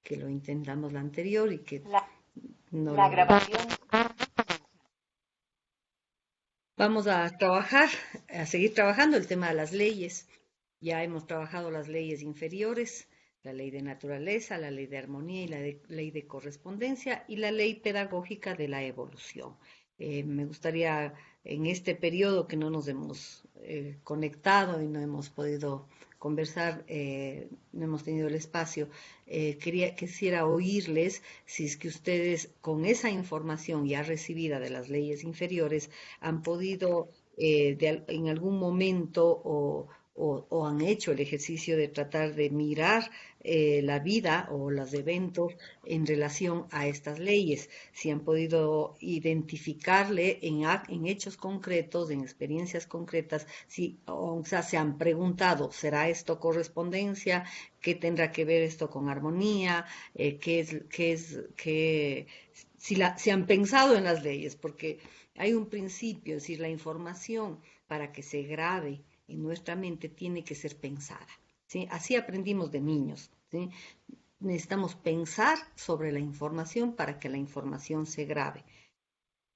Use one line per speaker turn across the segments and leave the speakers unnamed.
que lo intentamos la anterior y que
La,
no
la
logramos.
grabación.
Vamos a trabajar, a seguir trabajando el tema de las leyes. Ya hemos trabajado las leyes inferiores, la ley de naturaleza, la ley de armonía y la ley de correspondencia y la ley pedagógica de la evolución. Me gustaría en este periodo que no nos hemos conectado y no hemos podido conversar, no hemos tenido el espacio, quisiera oírles si es que ustedes con esa información ya recibida de las leyes inferiores han podido en algún momento o han hecho el ejercicio de tratar de mirar la vida o los eventos en relación a estas leyes, si han podido identificarle en hechos concretos, en experiencias concretas, si, o sea, se han preguntado, ¿será esto correspondencia? ¿Qué tendrá que ver esto con armonía? Si han pensado en las leyes, porque hay un principio, es decir, la información para que se grabe en nuestra mente tiene que ser pensada. ¿Sí? Así aprendimos de niños. ¿Sí? Necesitamos pensar sobre la información para que la información se grabe.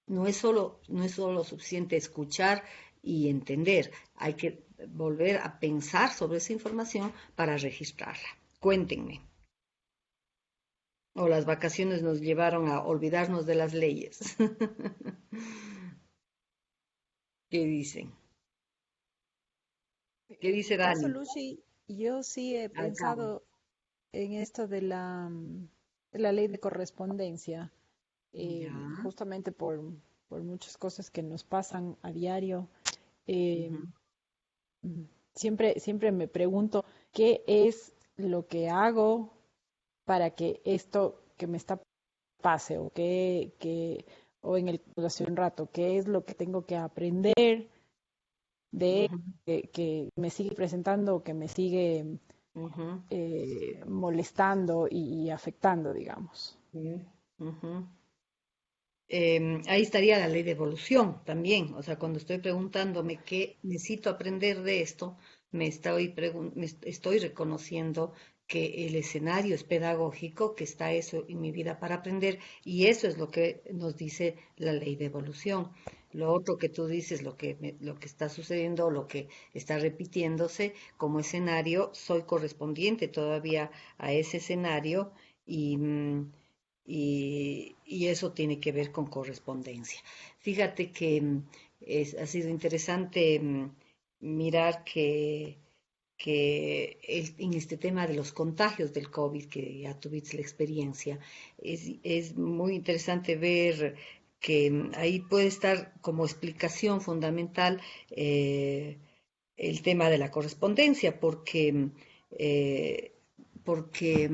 No es solo suficiente escuchar y entender, hay que volver a pensar sobre esa información para registrarla. Cuéntenme. O las vacaciones nos llevaron a olvidarnos de las leyes. ¿Qué dicen? ¿Qué
En
dice
mi caso,
Dani?
Lucy, yo sí he
Al cabo.
pensado en esto de de la ley de correspondencia,
Ya.
justamente por muchas cosas que nos pasan a diario. eh,
Ujú,
mm, siempre me pregunto qué es lo que hago para que esto que me está pase o en el hace un rato, qué es lo que tengo que aprender de
ujú,
que me sigue presentando o que me sigue
ujú,
molestando y afectando, digamos.
ujú, ujú. Ahí estaría la ley de evolución también. O sea, cuando estoy preguntándome qué necesito aprender de esto, me estoy reconociendo que el escenario es pedagógico, que está eso en mi vida para aprender, y eso es lo que nos dice la ley de evolución. Lo otro que tú dices, lo que está sucediendo, lo que está repitiéndose como escenario, soy correspondiente todavía a ese escenario y, y eso tiene que ver con correspondencia. Fíjate que ha sido interesante mirar que en este tema de los contagios del COVID, que ya tuviste la experiencia, es muy interesante ver que ahí puede estar como explicación fundamental el tema de la correspondencia, eh, porque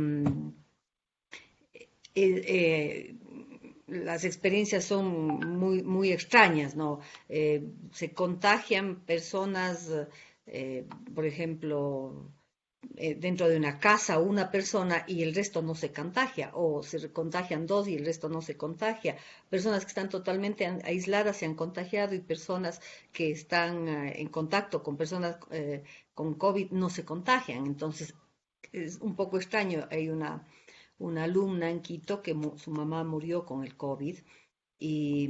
las experiencias son muy extrañas, ¿no? Se contagian personas, eh, por ejemplo, dentro de una casa una persona y el resto no se contagia, o se contagian dos y el resto no se contagia. Personas que están totalmente aisladas se han contagiado y personas que están en contacto con personas con COVID no se contagian. Entonces, es un poco extraño. Hay una alumna en Quito que su mamá murió con el COVID y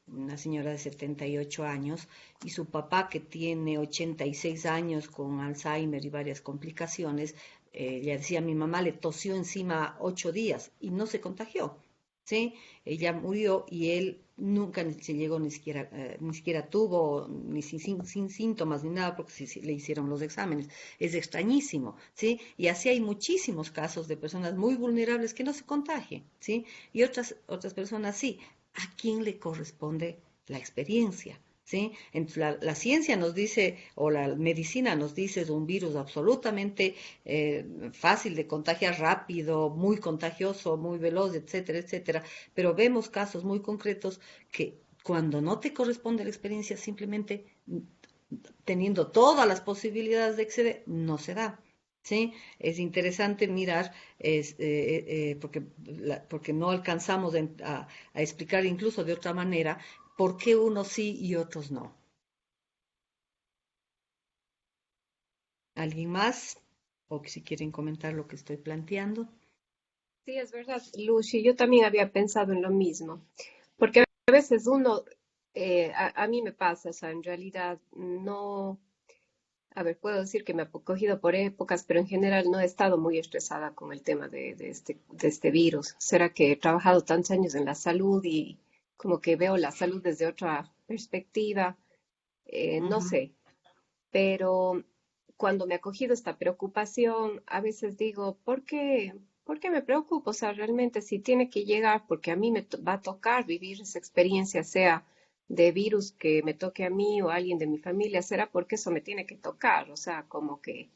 una señora de 78 años y su papá que tiene 86 años con Alzheimer y varias complicaciones, le decía, mi mamá le tosió encima 8 días y no se contagió. ¿Sí? Ella murió y él nunca se llegó, ni siquiera tuvo, ni sin síntomas ni nada, porque sí le hicieron los exámenes. Es extrañísimo, ¿sí? Y así hay muchísimos casos de personas muy vulnerables que no se contagian, ¿sí? Y otras personas sí. ¿A quién le corresponde la experiencia? ¿Sí? La ciencia nos dice, o la medicina nos dice, es un virus absolutamente fácil de contagiar, rápido, muy contagioso, muy veloz, etcétera, etcétera. Pero vemos casos muy concretos que cuando no te corresponde la experiencia, simplemente teniendo todas las posibilidades de acceder, no se da. ¿Sí? Es interesante mirar, porque no alcanzamos a explicar incluso de otra manera por qué unos sí y otros no. ¿Alguien más? O que si quieren comentar lo que estoy planteando.
Sí, es verdad, Lucy, yo también había pensado en lo mismo, porque a veces uno, a mí me pasa, o sea, en realidad no, a ver, puedo decir que me ha cogido por épocas, pero en general no he estado muy estresada con el tema de este virus. ¿Será que he trabajado tantos años en la salud y como que veo la salud desde otra perspectiva? No
Ujú,
sé, pero cuando me ha cogido esta preocupación, a veces digo, ¿por qué me preocupo? O sea, realmente si tiene que llegar, porque a mí va a tocar vivir esa experiencia, sea de virus que me toque a mí o a alguien de mi familia, será porque eso me tiene que tocar. O sea, como que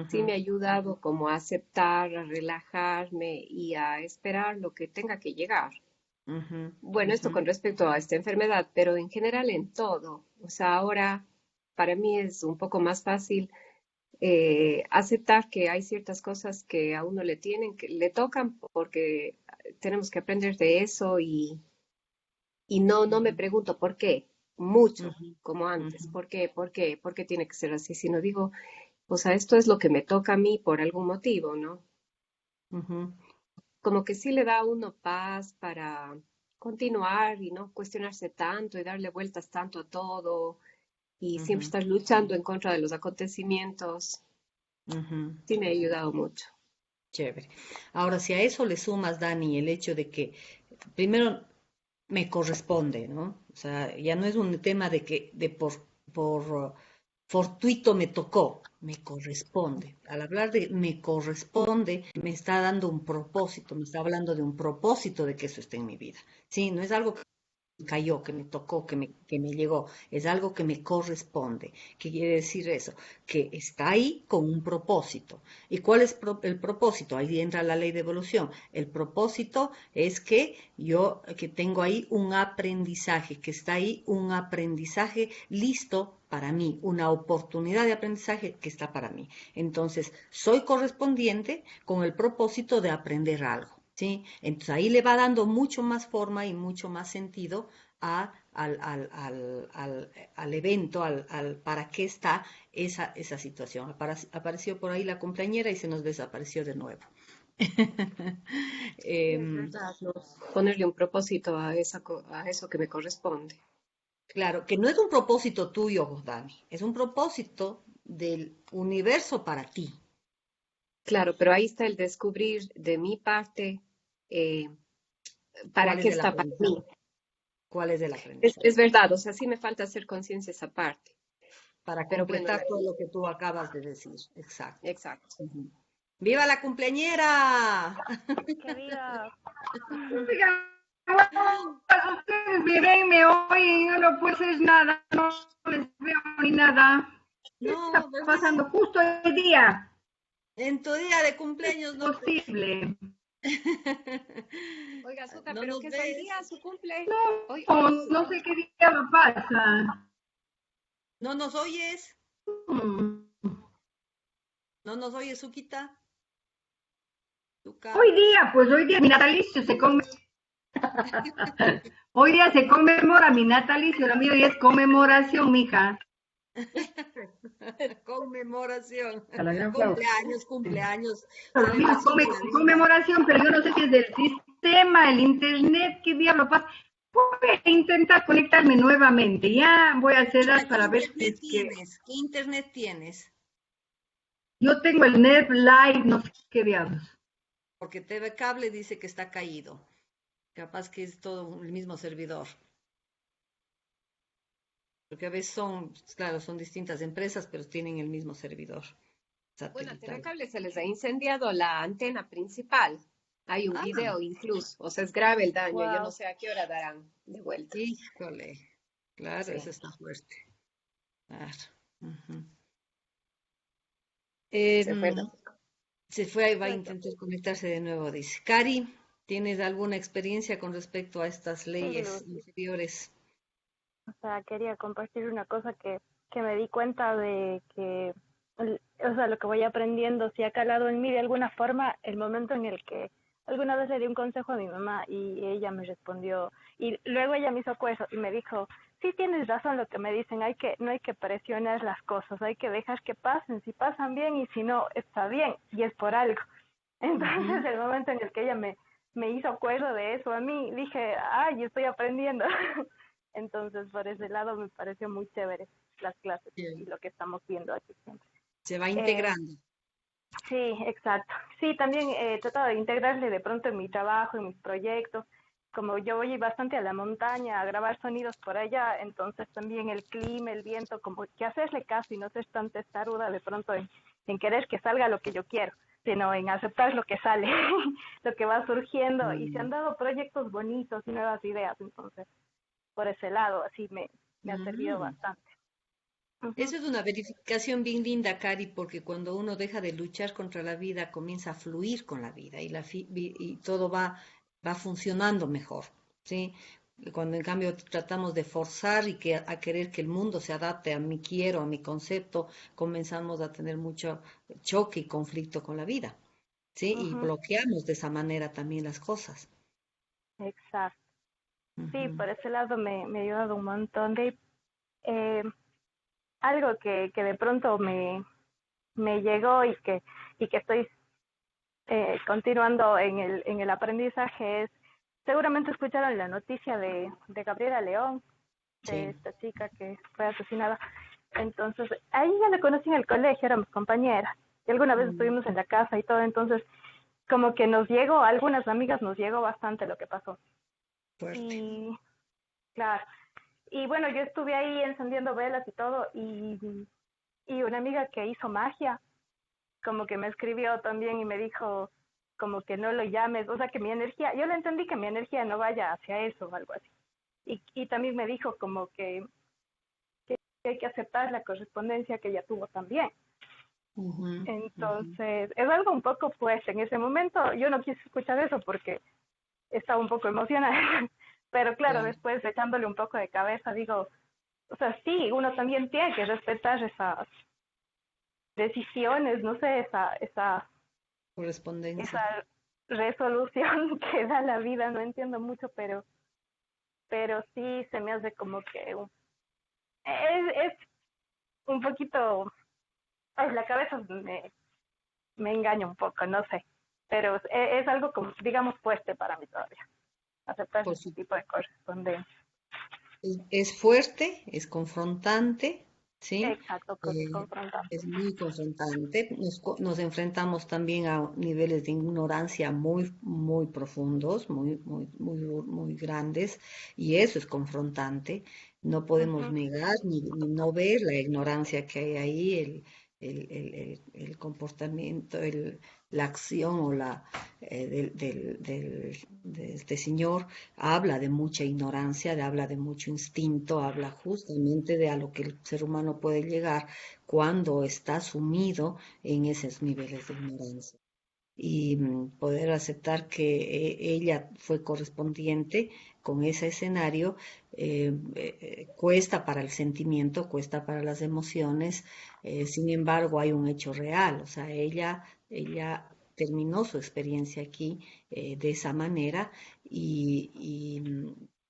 sí me
ujú,
ha ayudado como a aceptar, a relajarme y a esperar lo que tenga que llegar.
ujú,
Bueno, esto
ujú,
con respecto a esta enfermedad, pero en general en todo. O sea, ahora para mí es un poco más fácil aceptar que hay ciertas cosas que a uno le tocan porque tenemos que aprender de eso y no me pregunto por qué, mucho,
ujú,
como antes,
ujú,
por qué tiene que ser así, sino digo, o sea, esto es lo que me toca a mí por algún motivo, ¿no?
ujú,
Como que sí le da a uno paz para continuar y no cuestionarse tanto y darle vueltas tanto a todo y siempre
ujú,
estar luchando en contra de los acontecimientos.
ujú.
Sí me ha ayudado mucho.
Chévere. Ahora, si a eso le sumas, Dani, el hecho de que primero me corresponde, ¿no? O sea, ya no es un tema de que por fortuito me tocó, me corresponde. Al hablar de me corresponde, me está dando un propósito, me está hablando de un propósito de que eso esté en mi vida. Sí, no es algo que cayó, que me tocó, que me llegó, es algo que me corresponde. ¿Qué quiere decir eso? Que está ahí con un propósito. ¿Y cuál es el propósito? Ahí entra la ley de evolución. El propósito es que tengo ahí un aprendizaje, que está ahí un aprendizaje listo para mí, una oportunidad de aprendizaje que está para mí. Entonces, soy correspondiente con el propósito de aprender algo. ¿Sí? Entonces ahí le va dando mucho más forma y mucho más sentido al evento, para qué está esa situación. Apareció por ahí la compañera y se nos desapareció de nuevo.
Sí, es
Em,
verdad, ¿no? Ponerle un propósito a eso que me corresponde.
claro, que no es un propósito tuyo, Dani, es un propósito del universo para ti.
Claro, pero ahí está el descubrir de mi parte eh, para
¿Cuál
qué
es el
está para mí.
aprendizaje? ¿Cuál es el
Es,
aprendizaje?
es verdad, o sea, sí me falta hacer conciencia esa parte.
Para
Pero bueno,
completar todo lo que tú acabas de decir. Exacto.
exacto.
Ujú. ¡Viva la cumpleañera!
¡Qué viva!
Oiga, ustedes me ven, me oyen, yo no puedo hacer nada, no les veo ni nada. ¿Qué está
No, pues
pasando justo el día?
en tu día de cumpleaños no, pues.
Posible.
Oiga, Azúcar,
No
¿pero
nos
qué es hoy día?
ves,
¿Su cumple? Hoy
No,
es su
no sé
cumple.
qué día me pasa.
no nos oyes,
Mm.
no nos oyes, Suquita, Suca.
Hoy día, pues hoy día mi natalicio hoy día se conmemora mi natalicio, la mía hoy es conmemoración, mija.
Conmemoración,
A la gran flauta.
cumpleaños, cumpleaños,
La mía
celebración de la vida.
conmemoración, pero yo no sé si es del sistema, el internet, qué diablo pasa. Voy a intentar conectarme nuevamente. Ya voy a hacer
Chuta, ¿qué
para ver si
internet
es que
tienes? ¿Qué internet tienes?
yo tengo el Net Live, no sé qué diablos.
Porque TV Cable dice que está caído. Capaz que es todo el mismo servidor. Porque a veces claro, son distintas empresas, pero tienen el mismo servidor
Bueno, a TV
satelital.
Cable se les ha incendiado la antena principal. Hay un
Ah,
video incluso, o sea, es grave el daño. Yo no
Wow.
sé a qué hora darán de vuelta.
híjole. Claro,
Sí.
eso está fuerte. Claro. Ujú.
Se fue.
Se fue, ahí va a
Bueno,
intentar conectarse de nuevo, dice. Cari, ¿tienes alguna experiencia con respecto a estas
Sí,
leyes
Lucy.
inferiores?
O sea, quería compartir una cosa que me di cuenta de que, o sea, lo que voy aprendiendo, si ha calado en mí de alguna forma, el momento en el que alguna vez le di un consejo a mi mamá y ella me respondió, y luego ella me hizo eso y me dijo, sí tienes razón lo que me dicen, no hay que presionar las cosas, hay que dejar que pasen, si pasan bien y si no, está bien, y es por algo. Entonces, el momento en el que ella me hizo acuerdo de eso a mí, dije, ay, estoy aprendiendo. Entonces, por ese lado me pareció muy chévere las clases y
Bien.
lo que estamos viendo aquí siempre.
Se va
Eh,
integrando.
sí, exacto. Sí, también he tratado de integrarle de pronto en mi trabajo, en mis proyectos. Como yo voy bastante a la montaña a grabar sonidos por allá, entonces también el clima, el viento, como que hacerle caso y no ser tan testaruda de pronto en querer que salga lo que yo quiero, sino en aceptar lo que sale, lo que va surgiendo. Y se
Mm,
han dado proyectos bonitos y nuevas ideas, entonces por ese lado así me ha servido
mm.
bastante. Ujú.
Eso es una verificación bien linda, Cari, porque cuando uno deja de luchar contra la vida, comienza a fluir con la vida y, y todo va funcionando mejor, ¿sí? Y cuando en cambio tratamos de forzar y que, a querer que el mundo se adapte a mi quiero, a mi concepto, comenzamos a tener mucho choque y conflicto con la vida, ¿sí? Y
Ujú,
bloqueamos de esa manera también las cosas.
exacto. Sí,
Ujú.
por ese lado me ha ayudado un montón de eh, algo que de pronto me llegó y que estoy continuando en el aprendizaje es, seguramente escucharon la noticia de Gabriela León, de
Sí.
esta chica que fue asesinada. Entonces, ahí ya la conocí en el colegio, éramos compañeras, y alguna vez
Mm,
estuvimos en la casa y todo, entonces como que nos llegó, a algunas amigas nos llegó bastante lo que pasó.
fuerte.
Y claro, y bueno, yo estuve ahí encendiendo velas y todo, y una amiga que hizo magia, como que me escribió también y me dijo como que no lo llames, o sea que mi energía, yo le entendí que mi energía no vaya hacia eso o algo así. Y también me dijo como que hay que aceptar la correspondencia que ella tuvo también.
Ujú, ujú.
Entonces, es algo un poco fuerte. En ese momento yo no quise escuchar eso porque estaba un poco emocionada. Pero claro,
Claro,
después echándole un poco de cabeza, digo, o sea, sí, uno también tiene que respetar esas decisiones, no sé,
correspondencia.
esa resolución que da la vida, no entiendo mucho, pero sí se me hace como que es un poquito, ay, la cabeza me engaña un poco, no sé, pero es algo como, digamos, fuerte para mí todavía, aceptar
Por
ese tipo de correspondencia.
es fuerte, es confrontante, ¿sí?
Exacto,
Eh,
confrontante.
es muy confrontante. Nos enfrentamos también a niveles de ignorancia muy profundos, muy grandes, y eso es confrontante. No podemos
Ujú,
negar ni no ver la ignorancia que hay ahí, el comportamiento, la acción o de este señor habla de mucha ignorancia, habla de mucho instinto, habla justamente de a lo que el ser humano puede llegar cuando está sumido en esos niveles de ignorancia. Y poder aceptar que ella fue correspondiente con ese escenario cuesta para el sentimiento, cuesta para las emociones, sin embargo hay un hecho real, o sea, ella terminó su experiencia aquí de esa manera y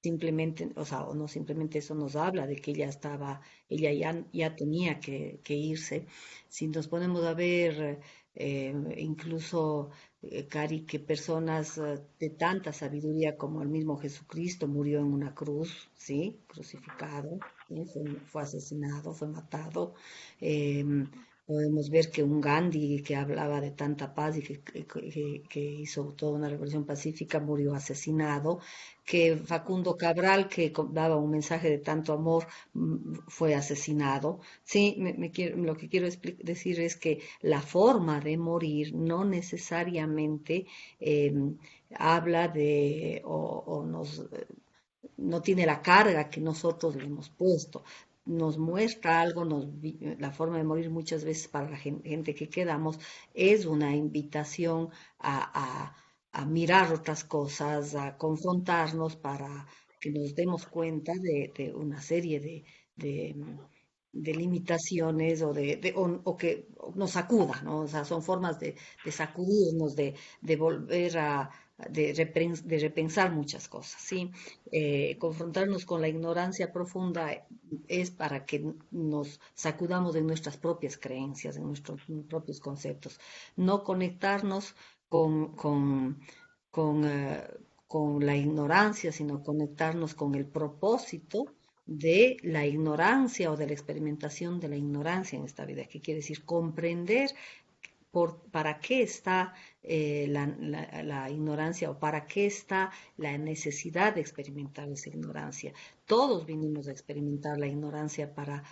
simplemente, o sea, o no simplemente eso nos habla de que ella ya tenía que irse. Si nos ponemos a ver incluso, Cari, que personas de tanta sabiduría como el mismo Jesucristo murió en una cruz, ¿sí? Crucificado, ¿sí? Fue asesinado, fue matado. Podemos ver que un Gandhi que hablaba de tanta paz y que hizo toda una revolución pacífica murió asesinado, que Facundo Cabral, que daba un mensaje de tanto amor, fue asesinado. Sí, lo que quiero decir es que la forma de morir no necesariamente habla de o nos no tiene la carga que nosotros le hemos puesto. Nos muestra algo, la forma de morir muchas veces para la gente que quedamos es una invitación a mirar otras cosas, a confrontarnos para que nos demos cuenta de una serie de, de limitaciones o que nos sacuda, ¿no? O sea, son formas de sacudirnos, de volver de repensar muchas cosas, ¿sí? Confrontarnos con la ignorancia profunda es para que nos sacudamos de nuestras propias creencias, de nuestros propios conceptos. No conectarnos con, con, con, con la ignorancia, sino conectarnos con el propósito de la ignorancia o de la experimentación de la ignorancia en esta vida. ¿Qué quiere decir? Comprender para qué está la ignorancia o para qué está la necesidad de experimentar esa ignorancia. Todos vinimos a experimentar la ignorancia para,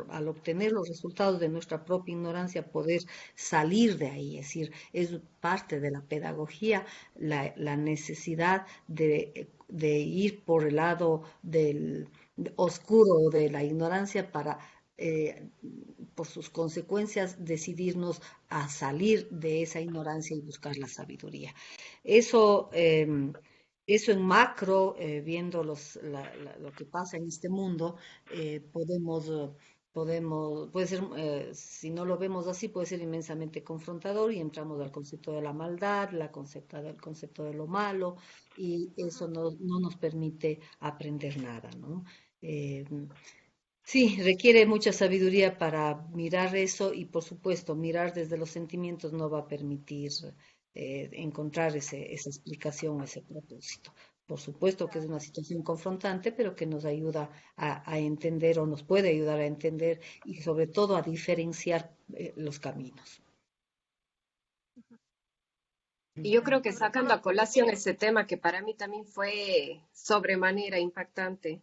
al obtener los resultados de nuestra propia ignorancia, poder salir de ahí. Es decir, es parte de la pedagogía la necesidad de ir por el lado del oscuro de la ignorancia para por sus consecuencias, decidirnos a salir de esa ignorancia y buscar la sabiduría. Eso, eso en macro, viendo lo que pasa en este mundo, puede ser, si no lo vemos así, puede ser inmensamente confrontador y entramos al concepto de la maldad, del concepto de lo malo, y eso no nos permite aprender nada, ¿no? Eh, Sí, requiere mucha sabiduría para mirar eso y por supuesto mirar desde los sentimientos no va a permitir encontrar esa explicación, ese propósito. Por supuesto que es una situación confrontante, pero que nos ayuda a entender o nos puede ayudar a entender y sobre todo a diferenciar los caminos.
Y yo creo que sacando a colación ese tema que para mí también fue sobremanera impactante,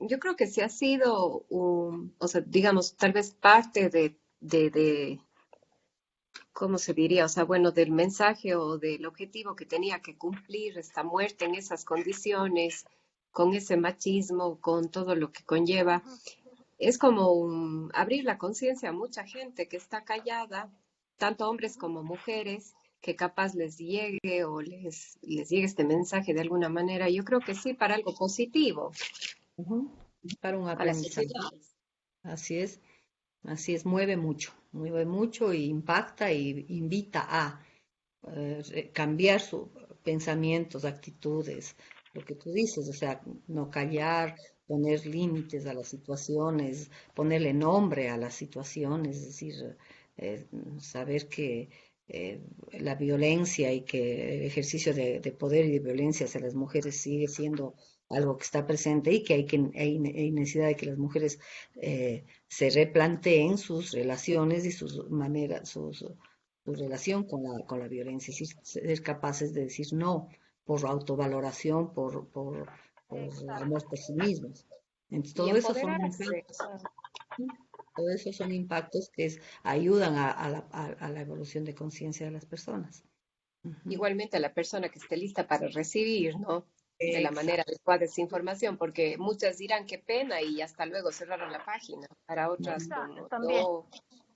yo creo que sí ha sido o sea, digamos, tal vez parte de, ¿cómo se diría? O sea, bueno, del mensaje o del objetivo que tenía que cumplir esta muerte en esas condiciones, con ese machismo, con todo lo que conlleva. Es como abrir la conciencia a mucha gente que está callada, tanto hombres como mujeres, que capaz les llegue o les llegue este mensaje de alguna manera. Yo creo que sí, para algo positivo
Ujú. Para un
a la
aprendizaje.
sociedad.
Así es. Así es, mueve mucho y impacta y invita a cambiar sus pensamientos, actitudes, lo que tú dices, o sea, no callar, poner límites a las situaciones, ponerle nombre a las situaciones, es decir, eh, saber que eh, la violencia y que el ejercicio de poder y de violencia hacia las mujeres sigue siendo algo que está presente y que hay necesidad de que las mujeres se replanteen sus relaciones y sus maneras, su relación con la violencia, es decir, ser capaces de decir no por autovaloración, por
Exacto.
amor por sí mismos. Entonces,
Y empoderarse.
todo eso son impactos que ayudan a la evolución de conciencia de las personas. Ujú.
Igualmente a la persona que esté lista para recibir, ¿no? De la manera
Exacto.
adecuada esa información, porque muchas dirán qué pena y hasta luego cerraron la página. Para otras, como
También.
no,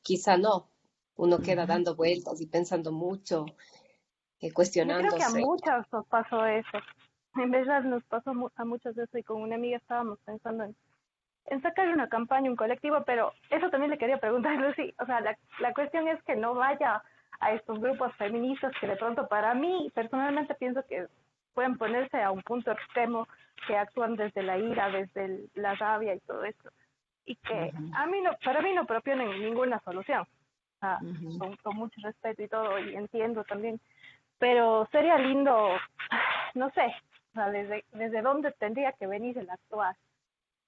quizá no. Uno queda
Ujú.
dando vueltas y pensando mucho,
Yo creo que a
cuestionándose.
muchas nos pasó eso. En verdad nos pasó a muchas de eso y con una amiga estábamos pensando en sacar una campaña, un colectivo, pero eso también le quería preguntar, Lucy. O sea, la cuestión es que no vaya a estos grupos feministas que de pronto para mí personalmente pienso que pueden ponerse a un punto extremo, que actúan desde la ira, desde la rabia y todo esto. Y que
Ujú.
a mí no, para mí no proponen ninguna solución. O sea,
Ujú.
con mucho respeto y todo, y entiendo también, pero sería lindo, no sé, o sea, desde dónde tendría que venir el actuar,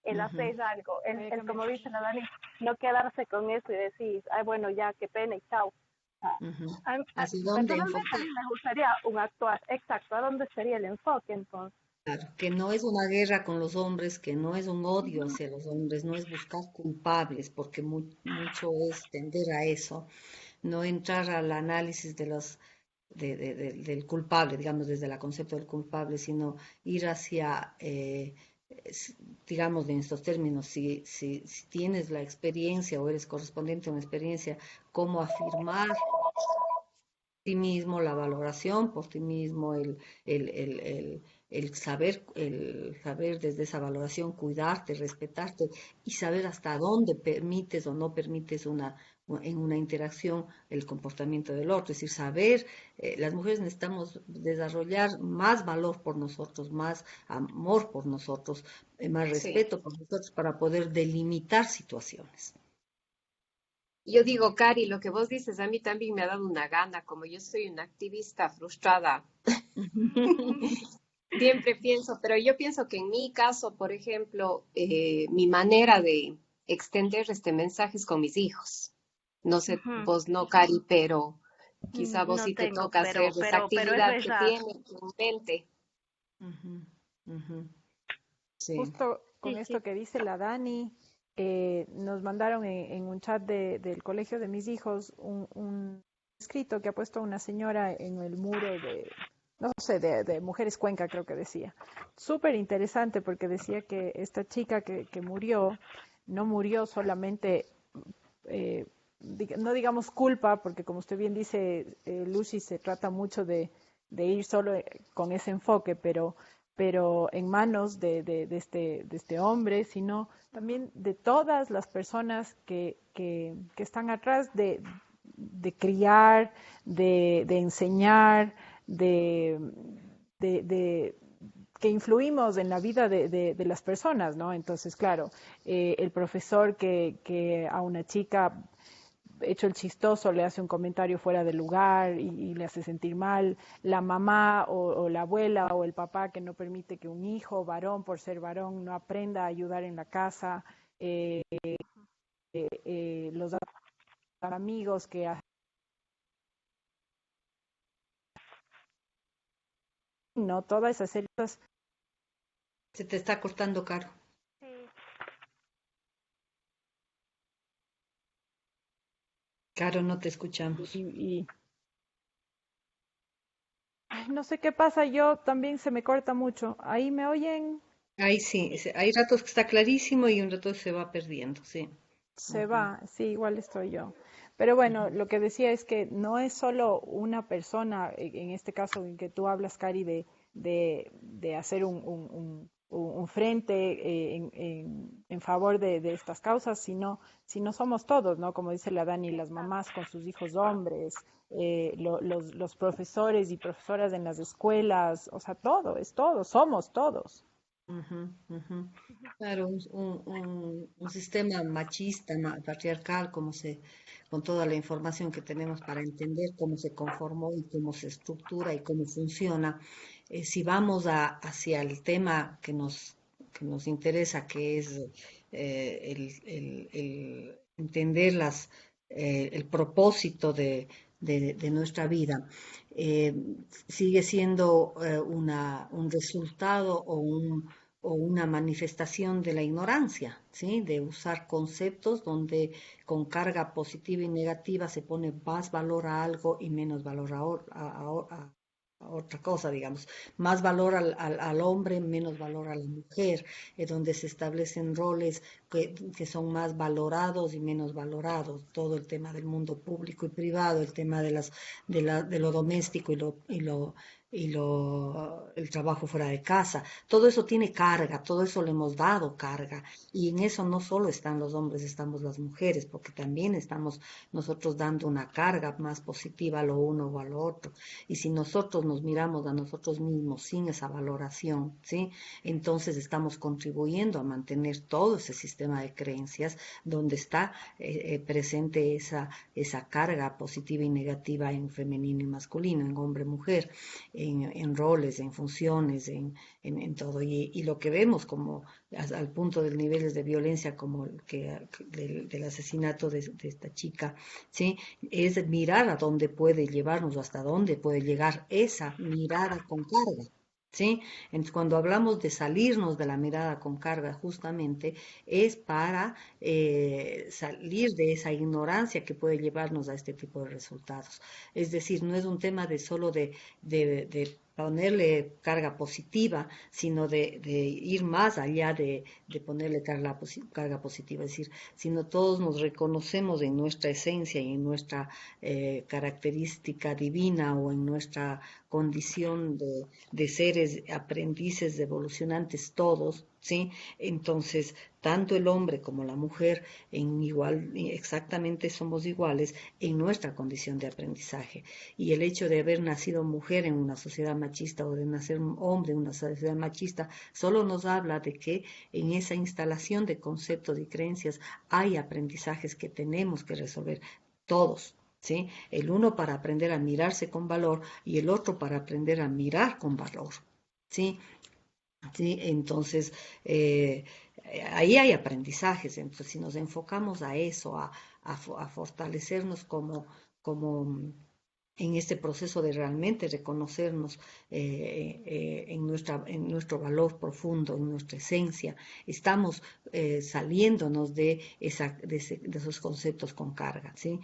el
Ujú.
hacer algo,
Voy a
el
cambiar.
como dice la Dani, no quedarse con eso y decir, ay, bueno, ya, qué pena y chao.
Ujú. ¿Hacia dónde
Personalmente a
enfocar?
mí me gustaría un actuar, exacto, ¿a dónde sería el enfoque entonces?
Claro, que no es una guerra con los hombres, que no es un odio
Ujú.
hacia los hombres, no es buscar culpables, porque mucho es tender a eso, no entrar al análisis del culpable, digamos, desde el concepto del culpable, sino ir hacia, digamos, en estos términos, si tienes la experiencia o eres correspondiente a una experiencia, cómo afirmar ti mismo, la valoración por ti mismo, el saber desde esa valoración cuidarte, respetarte y saber hasta dónde permites o no permites en una interacción el comportamiento del otro. Es decir, saber, las mujeres necesitamos desarrollar más valor por nosotros, más amor por nosotros, más
Sí.
respeto por nosotros para poder delimitar situaciones.
yo digo, Cari, lo que vos dices a mí también me ha dado una gana, como yo soy una activista frustrada. Siempre pienso, pero yo pienso que en mi caso, por ejemplo, mi manera de extender este mensaje es con mis hijos. No sé,
Ujú.
vos no, Cari, pero quizá vos
No
sí te
tengo,
toca hacer esa
pero es
actividad que
verdad.
tiene tu mente.
Ujú, ujú. Sí.
Justo con
Sí,
esto
sí.
que dice la Dani, nos mandaron en un chat del colegio de mis hijos un escrito que ha puesto una señora en el muro no sé, de Mujeres Cuenca, creo que decía. Súper interesante porque decía que esta chica que murió, no murió solamente, no digamos culpa, porque como usted bien dice, Lucy, se trata mucho de ir solo con ese enfoque, pero en manos de este hombre, sino también de todas las personas que están atrás de criar, de enseñar, de, de que influimos en la vida de las personas, ¿no? Entonces, claro, el profesor que a una chica hecho el chistoso le hace un comentario fuera de lugar y le hace sentir mal, la mamá o la abuela o el papá que no permite que un hijo varón, por ser varón, no aprenda a ayudar en la casa, los amigos que hacen, ¿no? Todas esas cosas.
Se te está cortando, Caro.
Sí.
Caro, no te escuchamos.
Ay, no sé qué pasa, yo también se me corta mucho. Ahí me oyen,
Ahí sí, hay ratos que está clarísimo y un rato se va perdiendo, sí.
se
Ujú,
va, sí, igual estoy yo. Pero bueno,
ujú,
lo que decía es que no es solo una persona, en este caso en que tú hablas, Cari, de hacer un frente en favor de estas causas, sino somos todos, ¿no? Como dice la Dani, las mamás con sus hijos hombres, los profesores y profesoras en las escuelas, o sea, todo, es todo, somos todos.
ujú, ujú. Claro, un sistema machista, patriarcal, con toda la información que tenemos para entender cómo se conformó y cómo se estructura y cómo funciona. Si vamos hacia el tema que nos interesa, que es el entender el propósito de nuestra vida, eh, sigue siendo un resultado o una manifestación de la ignorancia, ¿sí? De usar conceptos donde con carga positiva y negativa se pone más valor a algo y menos valor a otra cosa, digamos. Más valor al hombre, menos valor a la mujer, donde se establecen roles que son más valorados y menos valorados. Todo el tema del mundo público y privado, el tema de lo doméstico el trabajo fuera de casa. Todo eso tiene carga, todo eso le hemos dado carga. Y en eso no solo están los hombres, estamos las mujeres, porque también estamos nosotros dando una carga más positiva a lo uno o a lo otro. Y si nosotros nos miramos a nosotros mismos sin esa valoración, ¿sí? Entonces estamos contribuyendo a mantener todo ese sistema de creencias donde está presente esa carga positiva y negativa en femenino y masculino, en hombre-mujer, en roles, en funciones, en todo. Y lo que vemos como al punto de niveles de violencia como del asesinato de esta chica, ¿sí? Es mirar a dónde puede llevarnos o hasta dónde puede llegar esa mirada con carga. ¿Sí? Entonces, cuando hablamos de salirnos de la mirada con carga, justamente es para salir de esa ignorancia que puede llevarnos a este tipo de resultados. Es decir, no es un tema de solo de ponerle carga positiva, sino de ir más allá de ponerle carga positiva. Es decir, sino todos nos reconocemos en nuestra esencia y en nuestra característica divina o en nuestra condición de seres aprendices evolucionantes todos, ¿sí? Entonces, tanto el hombre como la mujer exactamente somos iguales en nuestra condición de aprendizaje. Y el hecho de haber nacido mujer en una sociedad machista o de nacer un hombre en una sociedad machista solo nos habla de que en esa instalación de conceptos y creencias hay aprendizajes que tenemos que resolver todos. ¿Sí? El uno para aprender a mirarse con valor y el otro para aprender a mirar con valor. ¿Sí? ¿Sí? Entonces, ahí hay aprendizajes. Entonces, si nos enfocamos a eso, a fortalecernos como en este proceso de realmente reconocernos en nuestro valor profundo, en nuestra esencia, estamos saliéndonos de esos conceptos con carga, ¿sí?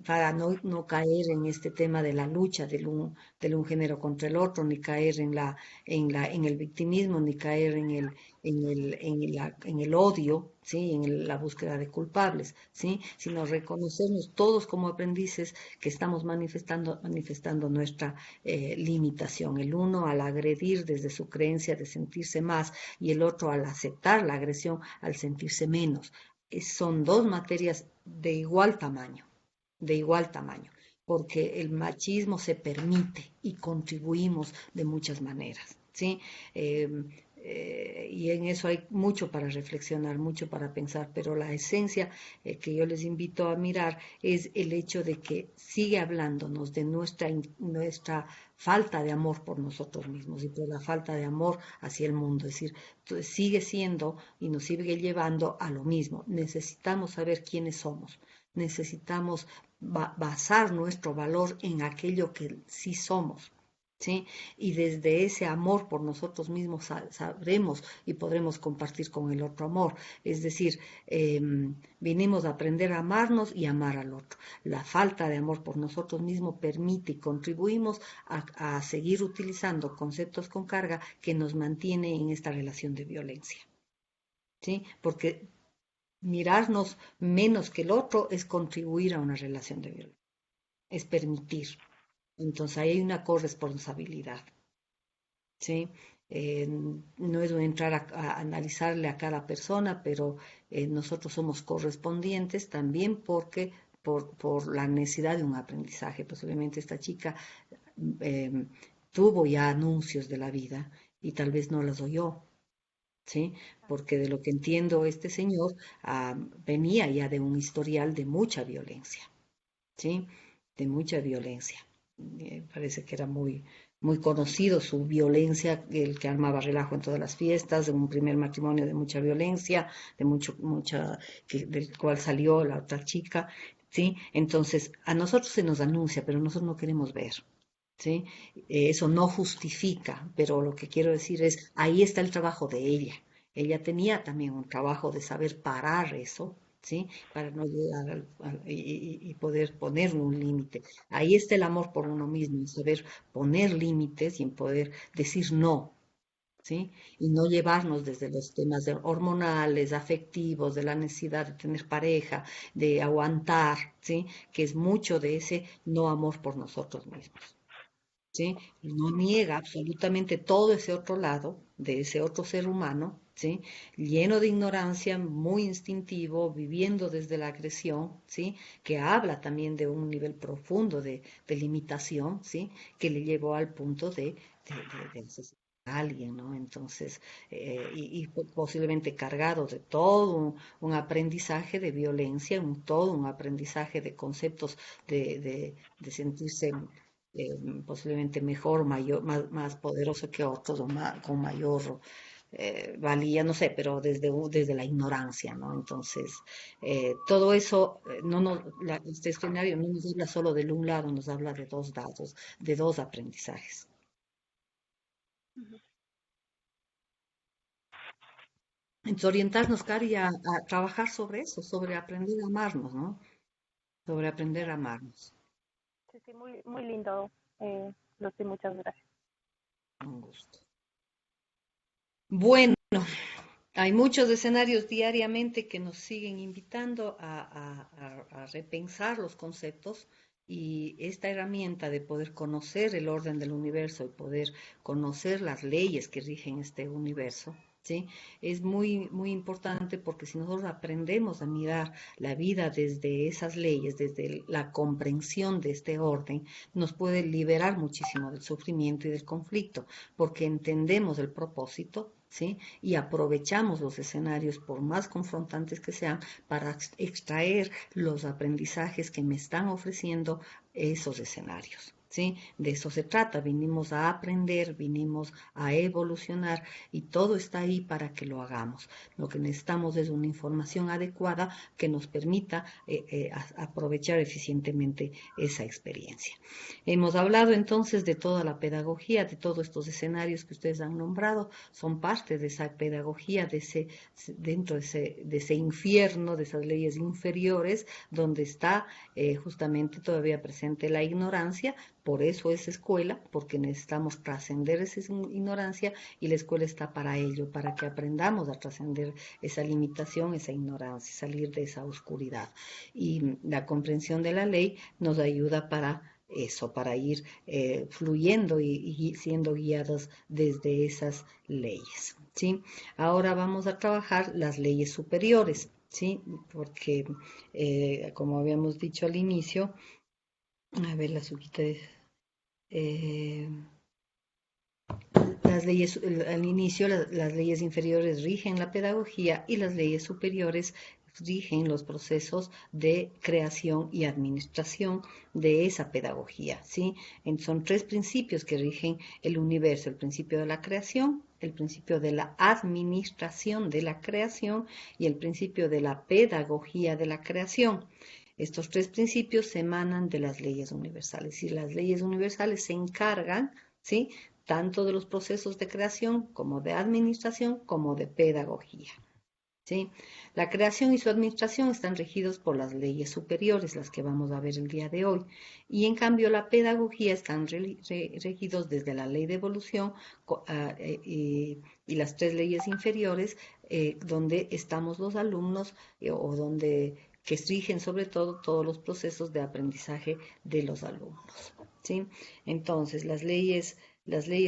Para no caer en este tema de la lucha del un género contra el otro, ni caer en el victimismo, ni caer en el odio, ¿sí? La búsqueda de culpables, ¿sí? Sino reconocernos todos como aprendices que estamos manifestando nuestra limitación, el uno al agredir desde su creencia de sentirse más y el otro al aceptar la agresión al sentirse menos. Son dos materias de igual tamaño, porque el machismo se permite y contribuimos de muchas maneras, ¿sí? Y en eso hay mucho para reflexionar, mucho para pensar, pero la esencia que yo les invito a mirar es el hecho de que sigue hablándonos de nuestra falta de amor por nosotros mismos y por la falta de amor hacia el mundo. Es decir, sigue siendo y nos sigue llevando a lo mismo. Necesitamos saber quiénes somos. Necesitamos basar nuestro valor en aquello que sí somos. ¿Sí? Y desde ese amor por nosotros mismos sabremos y podremos compartir con el otro amor. Es decir, vinimos a aprender a amarnos y amar al otro. La falta de amor por nosotros mismos permite y contribuimos a seguir utilizando conceptos con carga que nos mantiene en esta relación de violencia. ¿Sí? Porque mirarnos menos que el otro es contribuir a una relación de violencia, es permitir. Entonces ahí hay una corresponsabilidad. ¿Sí? No es entrar a analizarle a cada persona, pero nosotros somos correspondientes también por la necesidad de un aprendizaje. Posiblemente esta chica eh, tuvo ya anuncios de la vida y tal vez no las oyó, ¿sí? Porque de lo que entiendo, este señor venía ya de un historial de mucha violencia, ¿sí? De mucha violencia. Parece que era muy conocido su violencia, el que armaba relajo en todas las fiestas, de un primer matrimonio de mucha violencia, del cual salió la otra chica, ¿sí? Entonces, a nosotros se nos anuncia, pero nosotros no queremos ver. ¿Sí? Eso no justifica, pero lo que quiero decir es, ahí está el trabajo de ella. Ella tenía también un trabajo de saber parar eso, ¿sí? Para no llegar y poder poner un límite. Ahí está el amor por uno mismo, en saber poner límites y en poder decir no, ¿sí? Y no llevarnos desde los temas hormonales, afectivos, de la necesidad de tener pareja, de aguantar, ¿sí? Que es mucho de ese no amor por nosotros mismos. ¿Sí? No niega absolutamente todo ese otro lado, de ese otro ser humano, ¿sí? Lleno de ignorancia, muy instintivo, viviendo desde la agresión, ¿sí? Que habla también de un nivel profundo de limitación, ¿sí? Que le llevó al punto de asesinar a alguien, ¿no? Entonces, y posiblemente cargado de todo un aprendizaje de violencia, todo un aprendizaje de conceptos de sentirse posiblemente mejor, mayor, más poderoso que otros o con mayor valía, no sé, pero desde la ignorancia, ¿no? Entonces, todo eso, este escenario no nos habla solo de un lado, nos habla de dos lados, de dos aprendizajes. Entonces, orientarnos, Cari, a trabajar sobre eso, sobre aprender a amarnos, ¿no? Sobre aprender a amarnos.
Sí, sí, muy, muy lindo, Lucy, muchas gracias.
Un gusto. Bueno, hay muchos escenarios diariamente que nos siguen invitando a repensar los conceptos y esta herramienta de poder conocer el orden del universo y poder conocer las leyes que rigen este universo, ¿sí? Es muy, muy importante porque si nosotros aprendemos a mirar la vida desde esas leyes, desde la comprensión de este orden, nos puede liberar muchísimo del sufrimiento y del conflicto, porque entendemos el propósito, ¿sí? Y aprovechamos los escenarios, por más confrontantes que sean, para extraer los aprendizajes que me están ofreciendo esos escenarios. ¿Sí? De eso se trata, vinimos a aprender, vinimos a evolucionar y todo está ahí para que lo hagamos. Lo que necesitamos es una información adecuada que nos permita aprovechar eficientemente esa experiencia. Hemos hablado entonces de toda la pedagogía, de todos estos escenarios que ustedes han nombrado, son parte de esa pedagogía, dentro de ese infierno, de esas leyes inferiores, donde está justamente todavía presente la ignorancia. Por eso es escuela, porque necesitamos trascender esa ignorancia y la escuela está para ello, para que aprendamos a trascender esa limitación, esa ignorancia, salir de esa oscuridad. Y la comprensión de la ley nos ayuda para eso, para ir fluyendo y siendo guiados desde esas leyes, ¿sí? Ahora vamos a trabajar las leyes superiores, ¿sí? Porque, como habíamos dicho al inicio, a ver, la suquita de... las leyes, al inicio, las leyes inferiores rigen la pedagogía y las leyes superiores rigen los procesos de creación y administración de esa pedagogía, ¿sí? Son tres principios que rigen el universo: el principio de la creación, el principio de la administración de la creación y el principio de la pedagogía de la creación. Estos tres principios se emanan de las leyes universales y las leyes universales se encargan, ¿sí?, tanto de los procesos de creación como de administración como de pedagogía, ¿sí? La creación y su administración están regidos por las leyes superiores, las que vamos a ver el día de hoy, y en cambio la pedagogía están regidos desde la ley de evolución y las tres leyes inferiores, donde estamos los alumnos o donde que rigen sobre todo todos los procesos de aprendizaje de los alumnos, ¿sí? Entonces, las leyes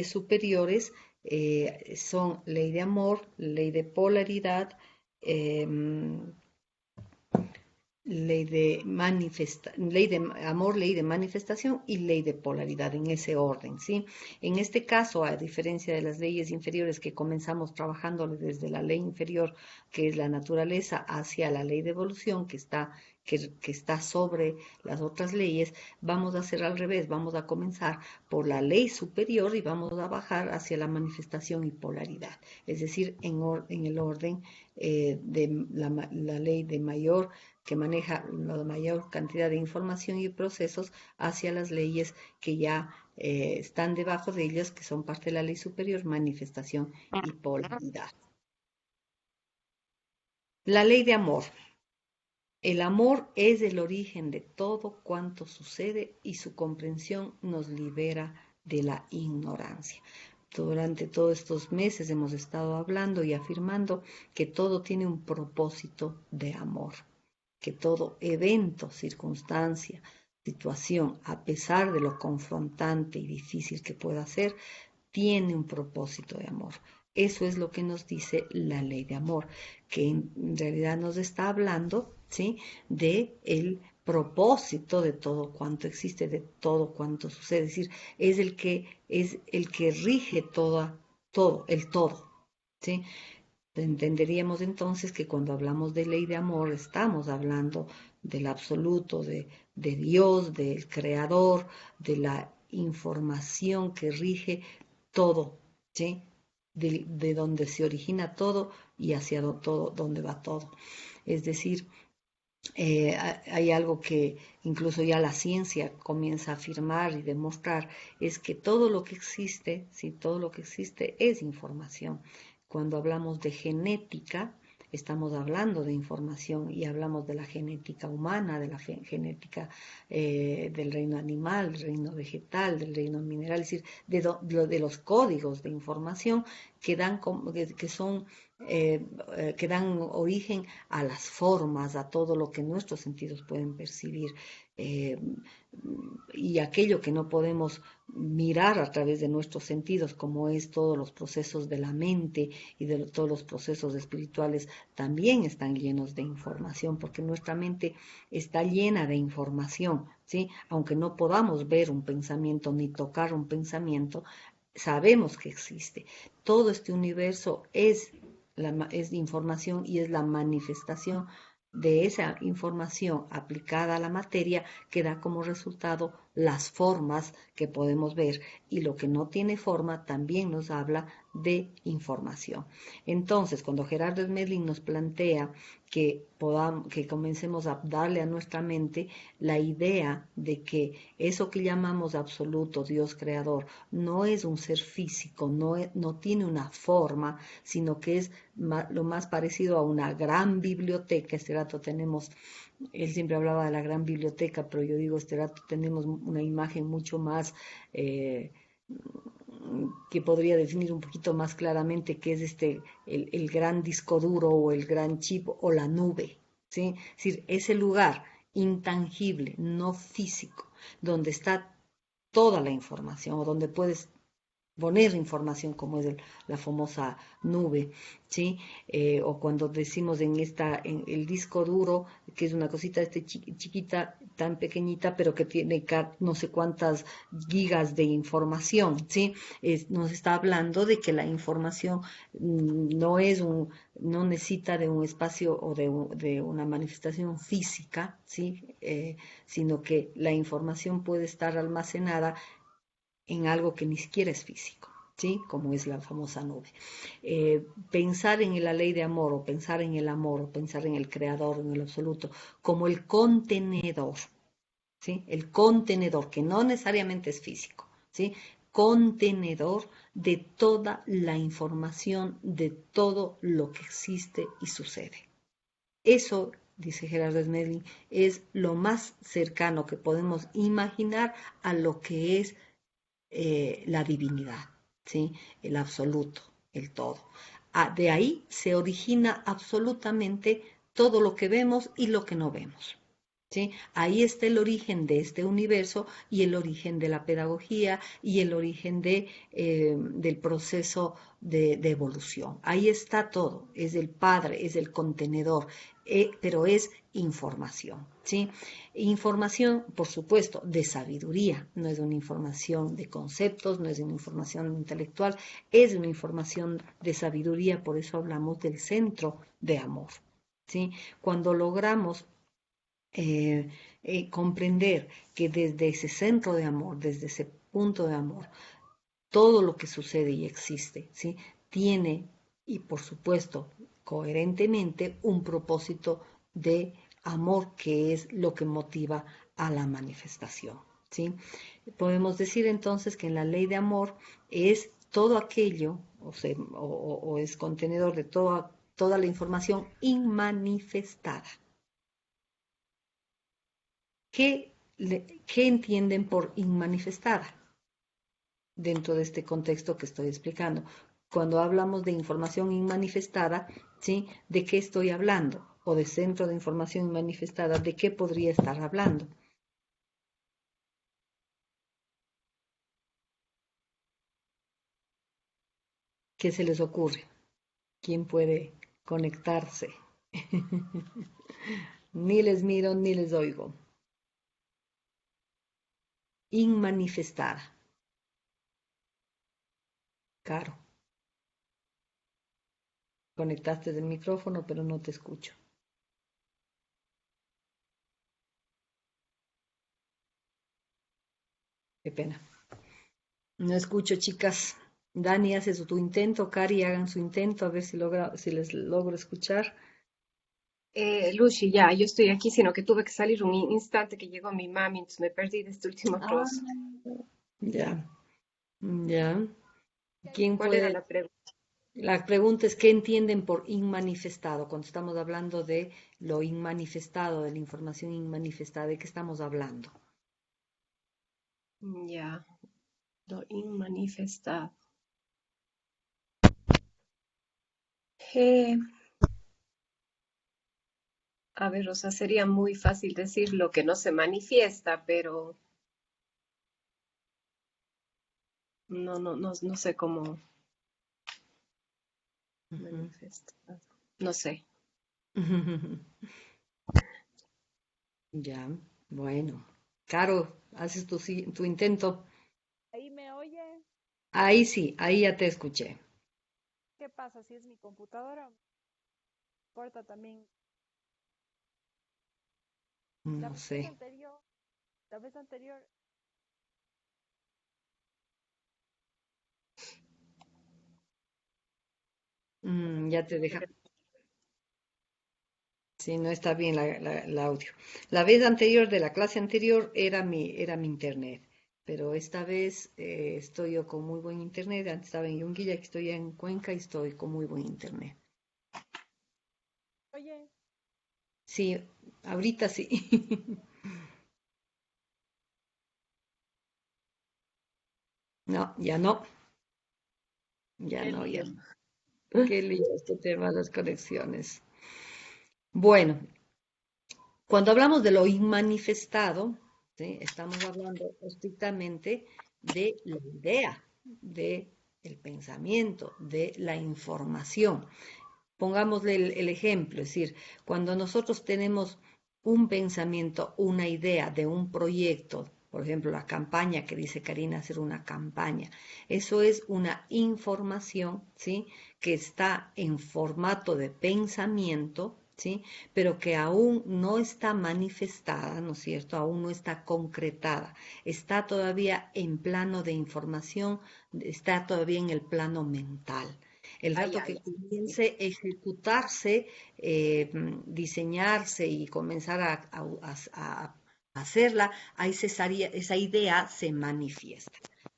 superiores son ley de amor, ley de polaridad, eh, ley de amor, ley de manifestación y ley de polaridad, en ese orden, ¿sí? En este caso, a diferencia de las leyes inferiores que comenzamos trabajando desde la ley inferior, que es la naturaleza, hacia la ley de evolución, que está sobre las otras leyes, vamos a hacer al revés, vamos a comenzar por la ley superior y vamos a bajar hacia la manifestación y polaridad, es decir, en el orden de la ley de mayor, que maneja la mayor cantidad de información y procesos, hacia las leyes que ya están debajo de ellas, que son parte de la ley superior, manifestación y polaridad. La ley de amor. El amor es el origen de todo cuanto sucede y su comprensión nos libera de la ignorancia. Durante todos estos meses hemos estado hablando y afirmando que todo tiene un propósito de amor, que todo evento, circunstancia, situación, a pesar de lo confrontante y difícil que pueda ser, tiene un propósito de amor. Eso es lo que nos dice la ley de amor, que en realidad nos está hablando, ¿sí?, de el propósito de todo cuanto existe, de todo cuanto sucede. Es decir, es el que rige el todo, ¿sí? Entenderíamos entonces que cuando hablamos de ley de amor estamos hablando del absoluto, de Dios, del creador, de la información que rige todo, ¿sí? De donde se origina todo y hacia todo, donde va todo. Es decir, hay algo que incluso ya la ciencia comienza a afirmar y demostrar, es que todo lo que existe, sí, todo lo que existe es información. Cuando hablamos de genética, estamos hablando de información y hablamos de la genética humana, de la genética del reino animal, del reino vegetal, del reino mineral, es decir, de los códigos de información que dan origen a las formas, a todo lo que nuestros sentidos pueden percibir. Y aquello que no podemos mirar a través de nuestros sentidos, como es todos los procesos de la mente y de todos los procesos espirituales, también están llenos de información, porque nuestra mente está llena de información, ¿sí? Aunque no podamos ver un pensamiento ni tocar un pensamiento, sabemos que existe. Todo este universo es información y es la manifestación de esa información aplicada a la materia que da como resultado las formas que podemos ver, y lo que no tiene forma también nos habla de información. Entonces, cuando Gerardo Smedlin nos plantea que comencemos a darle a nuestra mente la idea de que eso que llamamos absoluto, Dios creador, no es un ser físico, no tiene una forma, sino que es lo más parecido a una gran biblioteca. Este rato tenemos, él siempre hablaba de la gran biblioteca, pero yo digo, este rato tenemos una imagen mucho más que podría definir un poquito más claramente qué es el gran disco duro o el gran chip o la nube, ¿sí? Es decir, ese lugar intangible, no físico, donde está toda la información o donde puedes poner información como es la famosa nube, ¿sí? O cuando decimos en el disco duro, que es una cosita chiquita, tan pequeñita, pero que tiene no sé cuántas gigas de información, ¿sí? Nos está hablando de que la información no necesita de un espacio o de una manifestación física, ¿sí? Sino que la información puede estar almacenada en algo que ni siquiera es físico, ¿sí? Como es la famosa nube. Pensar en la ley de amor, o pensar en el amor, o pensar en el creador, en el absoluto, como el contenedor, ¿sí? El contenedor, que no necesariamente es físico, ¿sí? Contenedor de toda la información, de todo lo que existe y sucede. Eso, dice Gerardo Smedley, es lo más cercano que podemos imaginar a lo que es la divinidad, ¿sí? El absoluto, el todo. De ahí se origina absolutamente todo lo que vemos y lo que no vemos. ¿Sí? Ahí está el origen de este universo y el origen de la pedagogía y el origen del proceso de evolución. Ahí está todo, es el padre, es el contenedor, pero es información, ¿sí? Información, por supuesto, de sabiduría, no es una información de conceptos, no es una información intelectual, es una información de sabiduría, por eso hablamos del centro de amor, ¿sí? Cuando logramos comprender que desde ese centro de amor, desde ese punto de amor, todo lo que sucede y existe, ¿sí? Tiene, y por supuesto, coherentemente, un propósito de amor, que es lo que motiva a la manifestación, ¿sí? Podemos decir entonces que en la ley de amor es todo aquello, o es contenedor de toda la información inmanifestada. ¿Qué entienden por inmanifestada dentro de este contexto que estoy explicando? Cuando hablamos de información inmanifestada, ¿sí? ¿De qué estoy hablando? O de centro de información inmanifestada, ¿de qué podría estar hablando? ¿Qué se les ocurre? ¿Quién puede conectarse? Ni les miro ni les oigo. Inmanifestada. Caro, conectaste el micrófono, pero no te escucho. Qué pena. No escucho, chicas. Dani hace tu intento, Cari hagan su intento, a ver si les logro escuchar.
Lucy, ya, yo estoy aquí, sino que tuve que salir un instante que llegó mi mami, entonces me perdí de este último
Ah,
trozo.
ya, ya. ¿Quién
¿Cuál era
puede?
la pregunta?
La pregunta es, ¿qué entienden por inmanifestado? Cuando estamos hablando de lo inmanifestado, de la información inmanifestada, ¿de qué estamos hablando?
Ya, lo inmanifestado. Eh, a ver, o sea, sería muy fácil decir lo que no se manifiesta, pero no sé cómo
Ujú.
manifestar. No sé.
Ya, bueno. Caro, haces tu intento.
¿Ahí me oye?
Ahí sí, ahí ya te escuché.
¿Qué pasa si es mi computadora? Corta también. La
No
vez
sé.
anterior, la vez anterior,
Ya te deja. Sí, no está bien el audio. La vez anterior de la clase anterior era mi internet, pero esta vez estoy yo con muy buen internet. Antes estaba en Yunguilla, aquí estoy en Cuenca y estoy con muy buen internet.
oye,
Sí, ahorita sí. No, ya no, ya
Qué
no, ya
lío.
no. Qué lío este tema de las conexiones. Bueno, cuando hablamos de lo inmanifestado, ¿sí? Estamos hablando estrictamente de la idea, de el pensamiento, de la información. Pongámosle el ejemplo, es decir, cuando nosotros tenemos un pensamiento, una idea de un proyecto, por ejemplo, la campaña que dice Karina, hacer una campaña, eso es una información, ¿sí? Que está en formato de pensamiento, ¿sí? Pero que aún no está manifestada, ¿no es cierto? Aún no está concretada, está todavía en plano de información, está todavía en el plano mental. El
Ay,
rato
ay,
que
ay.
comience a ejecutarse, diseñarse y comenzar a hacerla, ahí esa idea se manifiesta.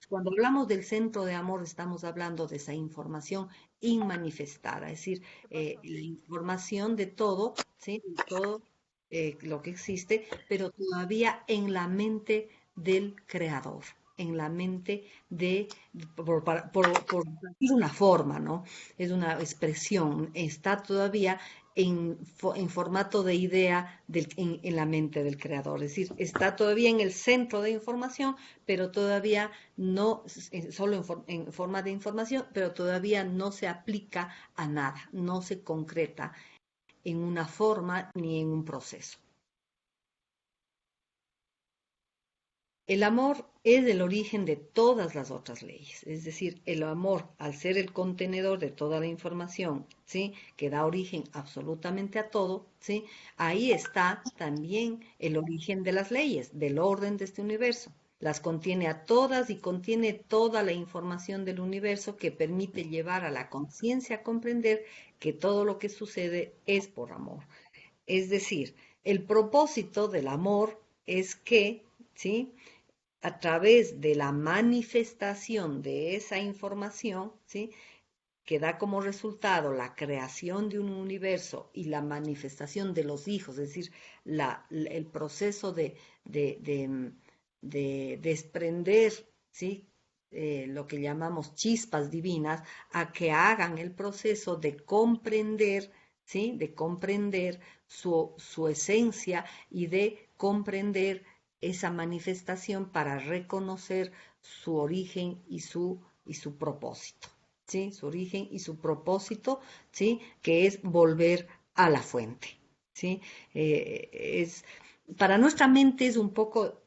Cuando hablamos del centro de amor, estamos hablando de esa información inmanifestada, es decir,
¿qué pasó?
la información de todo, ¿sí? De todo lo que existe, pero todavía en la mente del creador, en la mente de, por decir una forma, ¿no? Es una expresión, está todavía en formato de idea en la mente del creador, es decir, está todavía en el centro de información, pero todavía no, solo en forma de información, pero todavía no se aplica a nada, no se concreta en una forma ni en un proceso. El amor es el origen de todas las otras leyes, es decir, el amor, al ser el contenedor de toda la información, ¿sí? Que da origen absolutamente a todo, ¿sí? Ahí está también el origen de las leyes, del orden de este universo. Las contiene a todas y contiene toda la información del universo que permite llevar a la conciencia a comprender que todo lo que sucede es por amor. Es decir, el propósito del amor es que, ¿sí? A través de la manifestación de esa información, ¿sí? Que da como resultado la creación de un universo y la manifestación de los hijos, es decir, el proceso de, de, de desprender, ¿sí? Lo que llamamos chispas divinas, a que hagan el proceso de comprender, ¿sí? De comprender su esencia y de comprender esa manifestación para reconocer su origen y su propósito. ¿Sí? Su origen y su propósito, ¿sí? Que es volver a la fuente, ¿sí? Es, para nuestra mente es un poco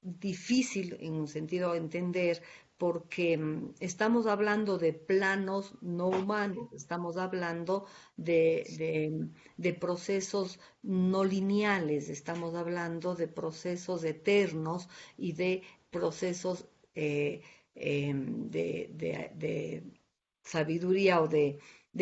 difícil en un sentido entender porque estamos hablando de planos no humanos, estamos hablando de procesos no lineales, estamos hablando de procesos eternos y de procesos de sabiduría o de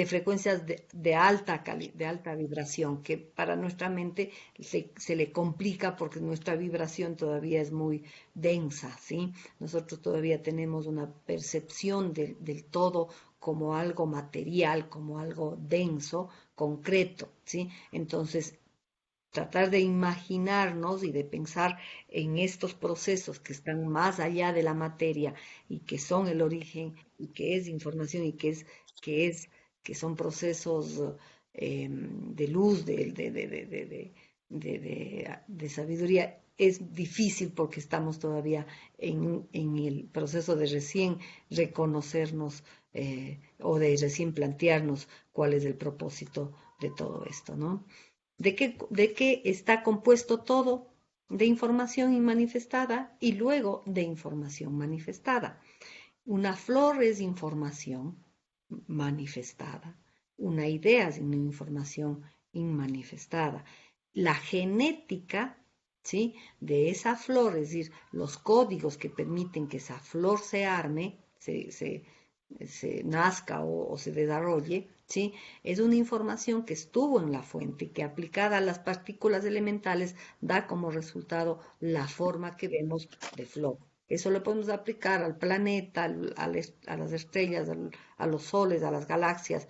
frecuencias de alta vibración, que para nuestra mente se le complica porque nuestra vibración todavía es muy densa, ¿sí? Nosotros todavía tenemos una percepción del todo como algo material, como algo denso, concreto, ¿sí? Entonces, tratar de imaginarnos y de pensar en estos procesos que están más allá de la materia y que son el origen y que es información y que es, que son procesos de luz, de sabiduría, es difícil porque estamos todavía en el proceso de recién reconocernos o de recién plantearnos cuál es el propósito de todo esto, ¿no? ¿De qué está compuesto todo? De información inmanifestada y luego de información manifestada. Una flor es información manifestada, una idea es una información inmanifestada. La genética, ¿sí?, de esa flor, es decir, los códigos que permiten que esa flor se arme, se nazca o se desarrolle, ¿sí?, es una información que estuvo en la fuente y que aplicada a las partículas elementales da como resultado la forma que vemos de flor. Eso lo podemos aplicar al planeta, a las estrellas, a los soles, a las galaxias,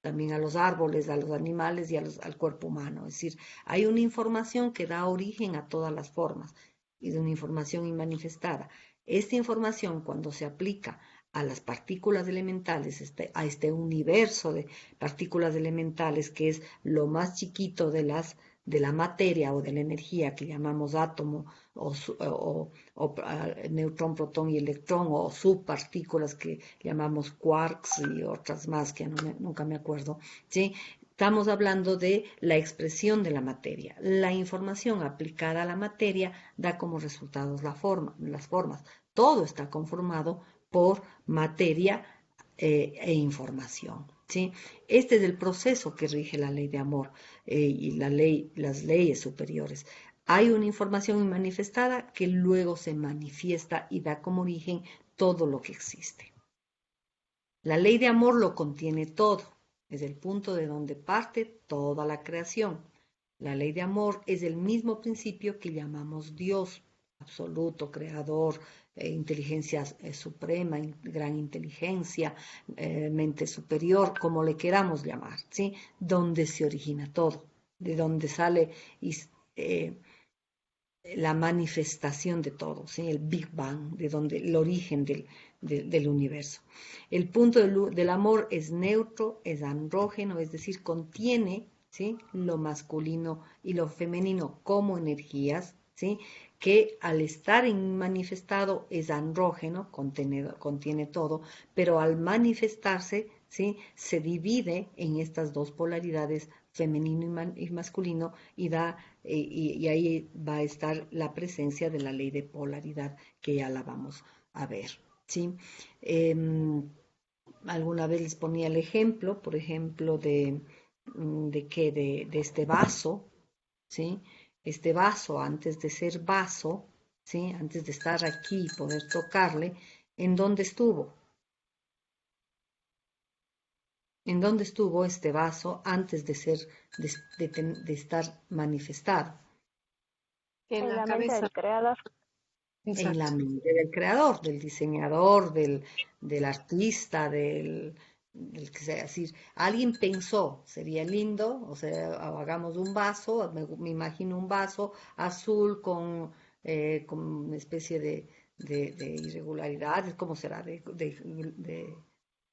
también a los árboles, a los animales y al cuerpo humano. Es decir, hay una información que da origen a todas las formas y de una información inmanifestada. Esta información, cuando se aplica a las partículas elementales, a este universo de partículas elementales, que es lo más chiquito de la materia o de la energía que llamamos átomo o neutrón, protón y electrón, o subpartículas que llamamos quarks y otras más que nunca me acuerdo, ¿sí? Estamos hablando de la expresión de la materia. La información aplicada a la materia da como resultados las formas. Todo está conformado por materia e información, ¿sí? Este es el proceso que rige la ley de amor y las leyes superiores. Hay una información inmanifestada que luego se manifiesta y da como origen todo lo que existe. La ley de amor lo contiene todo, es el punto de donde parte toda la creación. La ley de amor es el mismo principio que llamamos Dios, absoluto, creador, inteligencia suprema, gran inteligencia, mente superior, como le queramos llamar, ¿sí? Donde se origina todo, de donde sale la manifestación de todo, ¿sí? El Big Bang, de donde el origen del universo. El punto del amor es neutro, es andrógeno, es decir, contiene, ¿sí?, lo masculino y lo femenino como energías, ¿sí?, que al estar manifestado es andrógeno, contiene todo, pero al manifestarse, ¿sí?, se divide en estas dos polaridades, femenino y masculino, y ahí va a estar la presencia de la ley de polaridad, que ya la vamos a ver, ¿sí? Alguna vez les ponía el ejemplo, por ejemplo, de este vaso, ¿sí? Este vaso, antes de ser vaso, ¿sí?, antes de estar aquí y poder tocarle, ¿en dónde estuvo? ¿En dónde estuvo este vaso antes de estar manifestado?
En la
la mente
cabeza.
del creador.
En la
Exacto.
mente del creador, del diseñador, del artista, del que sea. Decir, alguien pensó, sería lindo, o sea, hagamos un vaso, me imagino un vaso azul con una especie de irregularidades, ¿cómo será?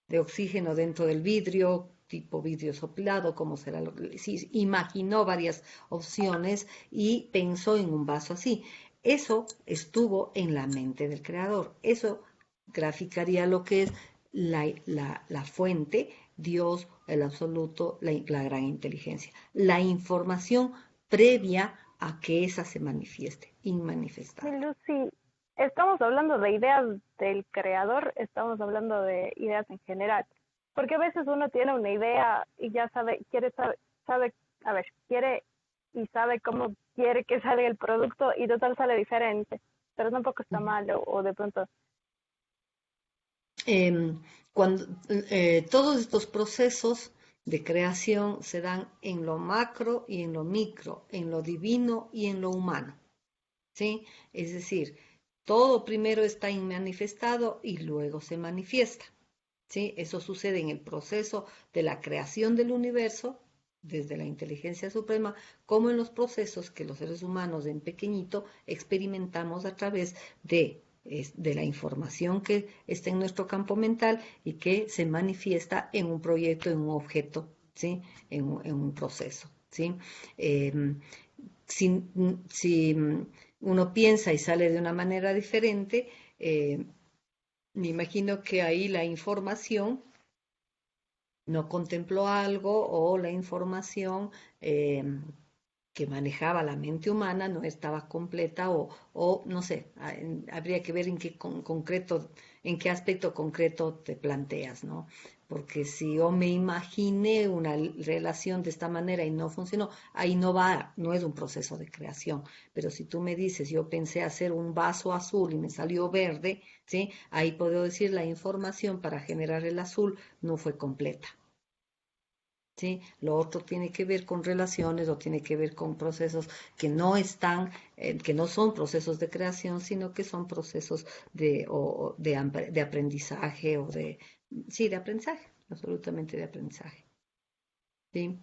De oxígeno dentro del vidrio, tipo vidrio soplado, ¿cómo será? Sí, imaginó varias opciones y pensó en un vaso así. Eso estuvo en la mente del creador. Eso graficaría lo que es la fuente, Dios, el absoluto, la gran inteligencia. La información previa a que esa se manifieste, inmanifestada.
Lucy, estamos hablando de ideas del creador, estamos hablando de ideas en general, porque a veces uno tiene una idea y ya quiere y sabe cómo quiere que salga el producto y total sale diferente, pero tampoco está mal o de pronto.
Cuando todos estos procesos de creación se dan en lo macro y en lo micro, en lo divino y en lo humano, ¿sí? Es decir, todo primero está manifestado y luego se manifiesta, ¿sí? Eso sucede en el proceso de la creación del universo, desde la inteligencia suprema, como en los procesos que los seres humanos en pequeñito experimentamos a través de la información que está en nuestro campo mental y que se manifiesta en un proyecto, en un objeto, ¿sí?, en un proceso, ¿sí? Si uno piensa y sale de una manera diferente, me imagino que ahí la información no contempló algo o la información que manejaba la mente humana no estaba completa o no sé, habría que ver en qué concreto, en qué aspecto concreto te planteas, ¿no? Porque si yo me imaginé una relación de esta manera y no funcionó, ahí no va, no es un proceso de creación. Pero si tú me dices, yo pensé hacer un vaso azul y me salió verde, ¿sí? Ahí puedo decir la información para generar el azul no fue completa. ¿Sí? Lo otro tiene que ver con relaciones o tiene que ver con procesos que no están, que no son procesos de creación, sino que son procesos de aprendizaje o sí, de aprendizaje, absolutamente de aprendizaje. ¿Sí?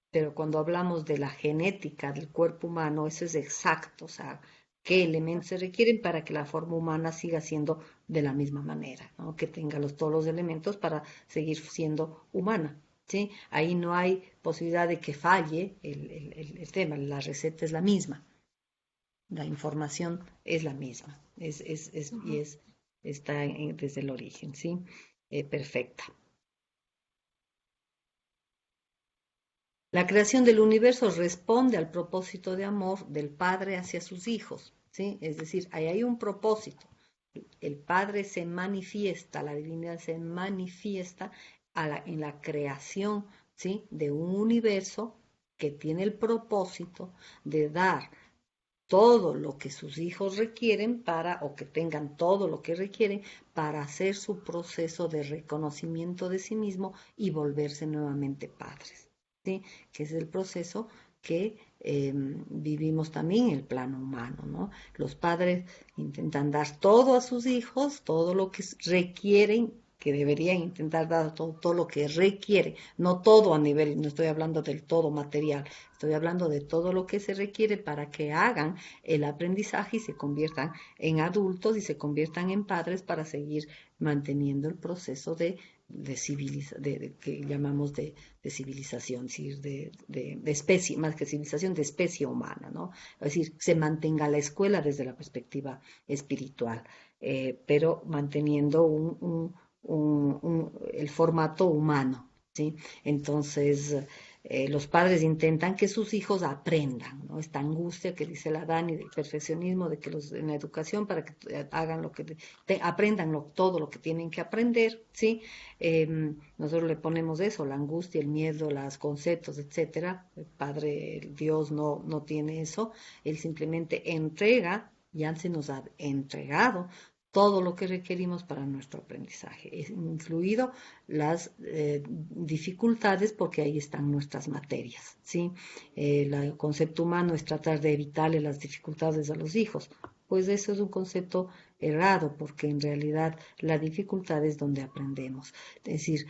Pero cuando hablamos de la genética del cuerpo humano, eso es exacto, o sea, qué elementos se requieren para que la forma humana siga siendo de la misma manera, ¿no? Que tenga todos los elementos para seguir siendo humana. ¿Sí? Ahí no hay posibilidad de que falle el tema, la receta es la misma, la información es la misma, está desde el origen, ¿sí? Perfecta. La creación del universo responde al propósito de amor del Padre hacia sus hijos, ¿sí? Es decir, ahí hay un propósito. El Padre se manifiesta, la divinidad se manifiesta en la creación, ¿sí? De un universo que tiene el propósito de dar todo lo que sus hijos requieren o que tengan todo lo que requieren para hacer su proceso de reconocimiento de sí mismo y volverse nuevamente padres, ¿sí? Que es el proceso que vivimos también en el plano humano, ¿no? Los padres intentan dar todo a sus hijos, todo lo que requieren, que deberían intentar dar todo lo que requiere, no todo a nivel, no estoy hablando del todo material, estoy hablando de todo lo que se requiere para que hagan el aprendizaje y se conviertan en adultos y se conviertan en padres para seguir manteniendo el proceso de que llamamos de civilización, de especie, más que civilización, de especie humana, ¿no? Es decir, se mantenga la escuela desde la perspectiva espiritual, pero manteniendo el formato humano, ¿sí? Entonces, los padres intentan que sus hijos aprendan, ¿no? Esta angustia que dice la Dani del perfeccionismo, de que en la educación para que hagan aprendan todo lo que tienen que aprender, ¿sí? Nosotros le ponemos eso, la angustia, el miedo, los conceptos, etcétera. El Padre, el Dios no tiene eso, Él simplemente entrega, ya se nos ha entregado todo lo que requerimos para nuestro aprendizaje, incluido las dificultades, porque ahí están nuestras materias, ¿sí? El concepto humano es tratar de evitarle las dificultades a los hijos. Pues eso es un concepto errado, porque en realidad la dificultad es donde aprendemos. Es decir,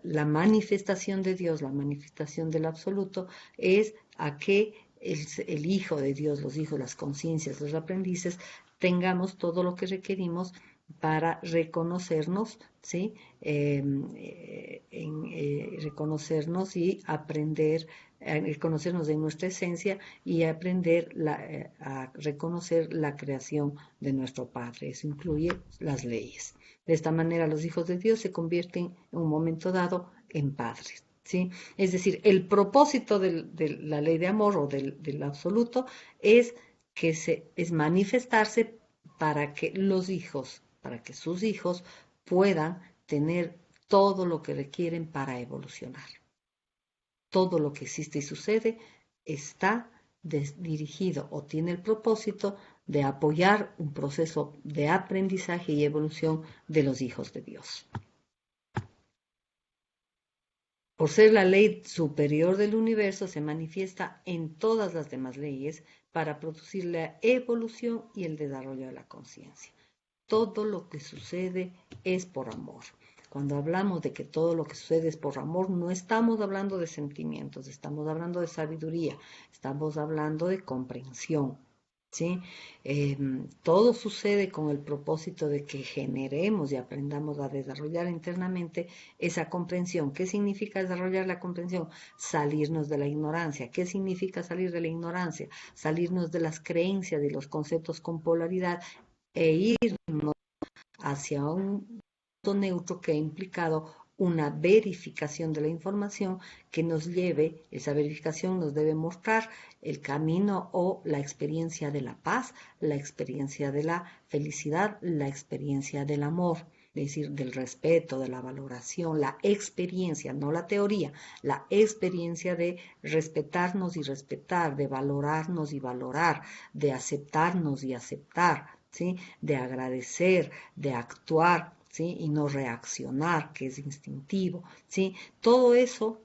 la manifestación de Dios, la manifestación del absoluto, es a que el Hijo de Dios, los hijos, las conciencias, los aprendices, tengamos todo lo que requerimos para reconocernos, ¿sí? Reconocernos y aprender, reconocernos en nuestra esencia y aprender a reconocer la creación de nuestro Padre. Eso incluye las leyes. De esta manera, los hijos de Dios se convierten en un momento dado en padres. ¿Sí? Es decir, el propósito de la ley de amor o del absoluto es manifestarse para que para que sus hijos puedan tener todo lo que requieren para evolucionar. Todo lo que existe y sucede está dirigido o tiene el propósito de apoyar un proceso de aprendizaje y evolución de los hijos de Dios. Por ser la ley superior del universo, se manifiesta en todas las demás leyes para producir la evolución y el desarrollo de la conciencia. Todo lo que sucede es por amor. Cuando hablamos de que todo lo que sucede es por amor, no estamos hablando de sentimientos, estamos hablando de sabiduría, estamos hablando de comprensión. ¿sí? Todo sucede con el propósito de que generemos y aprendamos a desarrollar internamente esa comprensión. ¿Qué significa desarrollar la comprensión? Salirnos de la ignorancia. ¿Qué significa salir de la ignorancia? Salirnos de las creencias y los conceptos con polaridad e ir hacia un punto neutro que ha implicado una verificación de la información que nos lleve, esa verificación nos debe mostrar el camino o la experiencia de la paz, la experiencia de la felicidad, la experiencia del amor, es decir, del respeto, de la valoración, la experiencia, no la teoría, la experiencia de respetarnos y respetar, de valorarnos y valorar, de aceptarnos y aceptar, ¿sí? De agradecer, de actuar, ¿sí? Y no reaccionar, que es instintivo, ¿sí? Todo eso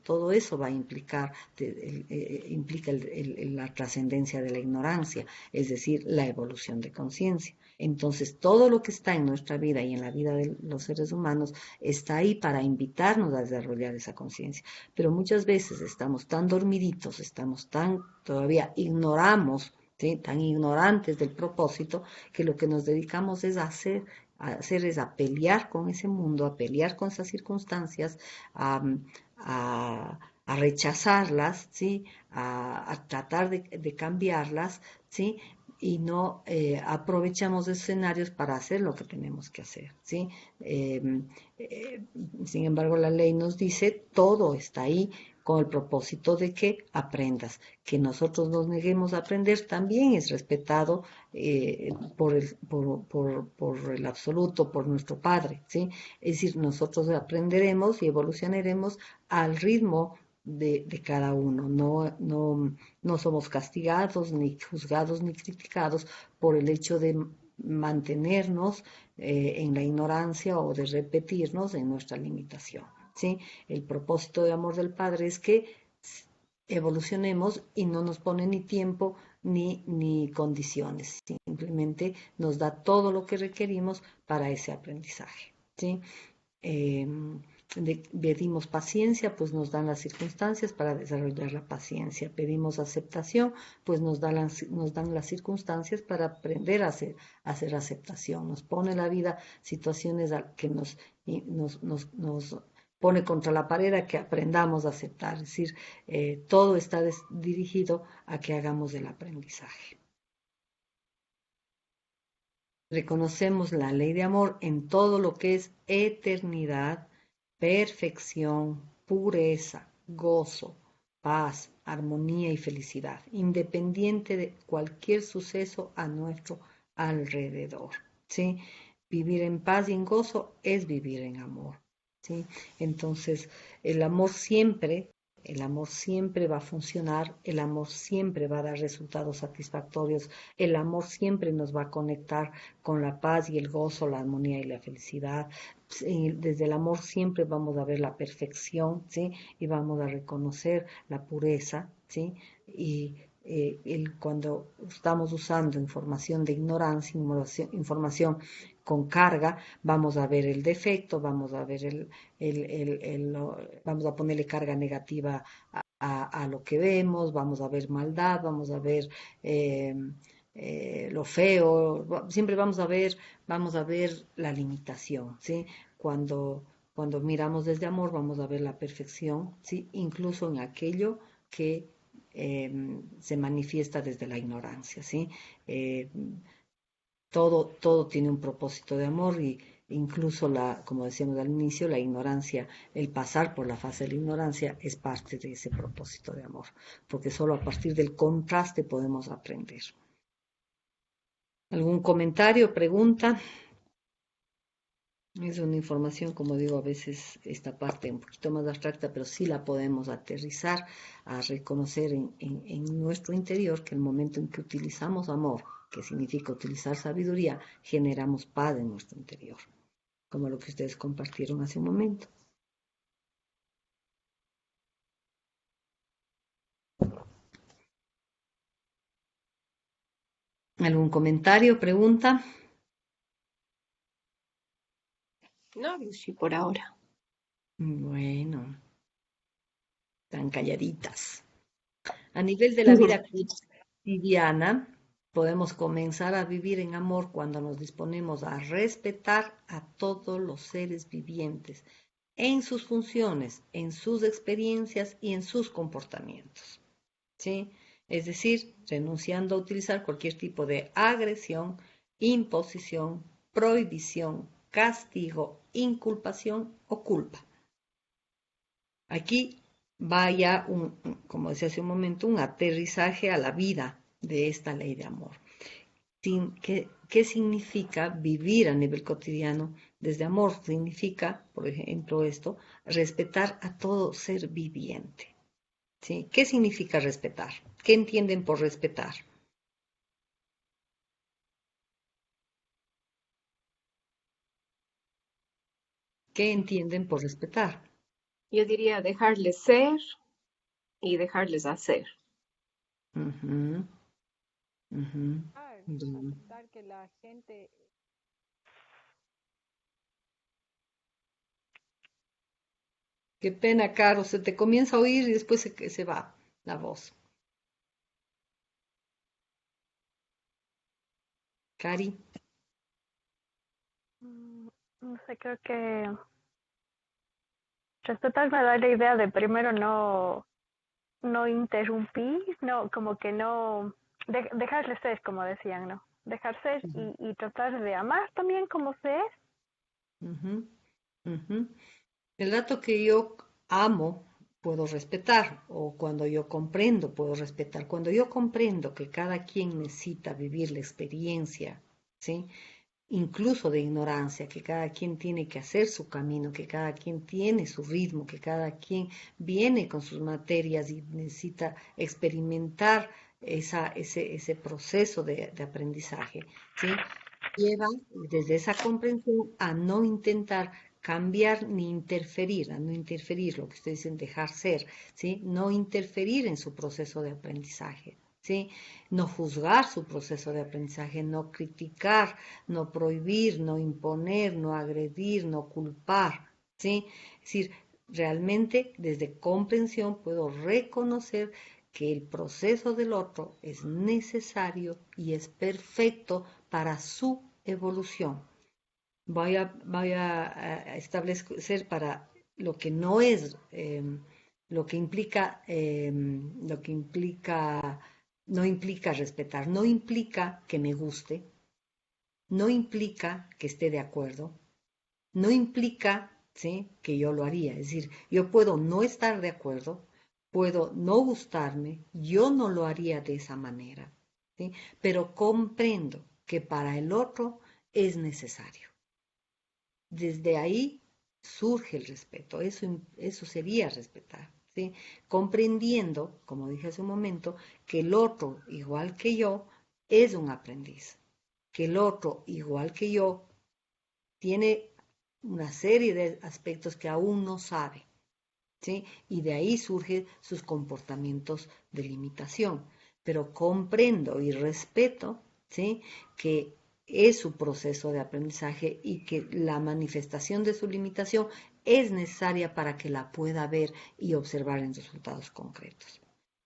va a implicar, implica la trascendencia de la ignorancia, es decir, la evolución de conciencia. Entonces, todo lo que está en nuestra vida y en la vida de los seres humanos está ahí para invitarnos a desarrollar esa conciencia. Pero muchas veces estamos tan dormiditos, todavía ignoramos, ¿sí? Tan ignorantes del propósito, que lo que nos dedicamos es a pelear con ese mundo, a pelear con esas circunstancias, a rechazarlas, ¿sí? A tratar de cambiarlas, ¿sí? Y no aprovechamos escenarios para hacer lo que tenemos que hacer, ¿sí? Eh, eh, Sin embargo, la ley nos dice, todo está ahí con el propósito de que aprendas. Que nosotros nos neguemos a aprender también es respetado por el absoluto, por nuestro Padre, ¿sí? Es decir, nosotros aprenderemos y evolucionaremos al ritmo de cada uno. No somos castigados, ni juzgados, ni criticados por el hecho de mantenernos en la ignorancia o de repetirnos en nuestra limitación, ¿sí? El propósito de amor del Padre es que evolucionemos y no nos pone ni tiempo ni condiciones, simplemente nos da todo lo que requerimos para ese aprendizaje, ¿sí? Eh, Pedimos paciencia, pues nos dan las circunstancias para desarrollar la paciencia. Pedimos aceptación, pues nos dan las circunstancias para aprender a hacer aceptación. Nos pone la vida situaciones que nos pone contra la pared a que aprendamos a aceptar. Es decir, todo está dirigido a que hagamos el aprendizaje. Reconocemos la ley de amor en todo lo que es eternidad, perfección, pureza, gozo, paz, armonía y felicidad, independiente de cualquier suceso a nuestro alrededor, ¿sí? Vivir en paz y en gozo es vivir en amor, ¿sí? Entonces, el amor siempre va a funcionar, el amor siempre va a dar resultados satisfactorios, el amor siempre nos va a conectar con la paz y el gozo, la armonía y la felicidad. Desde el amor siempre vamos a ver la perfección, ¿sí? Y vamos a reconocer la pureza, ¿sí? Y cuando estamos usando información de ignorancia, información con carga, vamos a ver el defecto, vamos a ver vamos a ponerle carga negativa a lo que vemos, vamos a ver maldad, vamos a ver lo feo, siempre vamos a ver la limitación, ¿sí? Cuando miramos desde amor, vamos a ver la perfección, ¿sí? Incluso en aquello que se manifiesta desde la ignorancia, ¿sí? Eh, todo tiene un propósito de amor y incluso como decíamos al inicio, la ignorancia, el pasar por la fase de la ignorancia es parte de ese propósito de amor, porque solo a partir del contraste podemos aprender. ¿Algún comentario, pregunta? Es una información, como digo, a veces esta parte un poquito más abstracta, pero sí la podemos aterrizar a reconocer en nuestro interior que el momento en que utilizamos amor, que significa utilizar sabiduría, generamos paz en nuestro interior, como lo que ustedes compartieron hace un momento. ¿Algún comentario, pregunta?
No, Lucy, por ahora.
Bueno, tan calladitas. A nivel de la vida cotidiana, Podemos comenzar a vivir en amor cuando nos disponemos a respetar a todos los seres vivientes en sus funciones, en sus experiencias y en sus comportamientos. ¿Sí? Es decir, renunciando a utilizar cualquier tipo de agresión, imposición, prohibición, castigo, inculpación o culpa. Aquí va ya, como decía hace un momento, un aterrizaje a la vida de esta ley de amor. ¿Qué significa vivir a nivel cotidiano desde amor? Significa, por ejemplo, esto, respetar a todo ser viviente. ¿Sí? ¿Qué significa respetar? ¿Qué entienden por respetar? ¿Qué entienden por respetar?
Yo diría dejarles ser y dejarles hacer.
Ujú, ujú. Bien.
Aceptar que la gente.
Qué pena, Caro, se te comienza a oír y después se va la voz. Cari.
No sé, creo que respetar me da la idea de primero no interrumpir, no, como que no, dejarle ser, como decían, ¿no? Dejar ser y tratar de amar también como se es.
Ujú, ujú. El rato que yo amo, puedo respetar, o cuando yo comprendo, puedo respetar. Cuando yo comprendo que cada quien necesita vivir la experiencia, ¿sí? Incluso de ignorancia, que cada quien tiene que hacer su camino, que cada quien tiene su ritmo, que cada quien viene con sus materias y necesita experimentar ese proceso de aprendizaje, ¿sí? Lleva desde esa comprensión a no intentar cambiar ni interferir, a no interferir, lo que ustedes dicen, dejar ser, ¿sí? No interferir en su proceso de aprendizaje, ¿sí? No juzgar su proceso de aprendizaje, no criticar, no prohibir, no imponer, no agredir, no culpar, ¿sí? Es decir, realmente desde comprensión puedo reconocer que el proceso del otro es necesario y es perfecto para su evolución. Voy a establecer para lo que no es, lo que implica, no implica respetar, no implica que me guste, no implica que esté de acuerdo, no implica, ¿sí?, que yo lo haría. Es decir, yo puedo no estar de acuerdo, puedo no gustarme, yo no lo haría de esa manera, ¿sí? Pero comprendo que para el otro es necesario. Desde ahí surge el respeto, eso sería respetar, ¿sí? Comprendiendo, como dije hace un momento, que el otro, igual que yo, es un aprendiz, que el otro, igual que yo, tiene una serie de aspectos que aún no sabe, ¿sí? Y de ahí surgen sus comportamientos de limitación. Pero comprendo y respeto, ¿sí?, que es su proceso de aprendizaje y que la manifestación de su limitación es necesaria para que la pueda ver y observar en resultados concretos.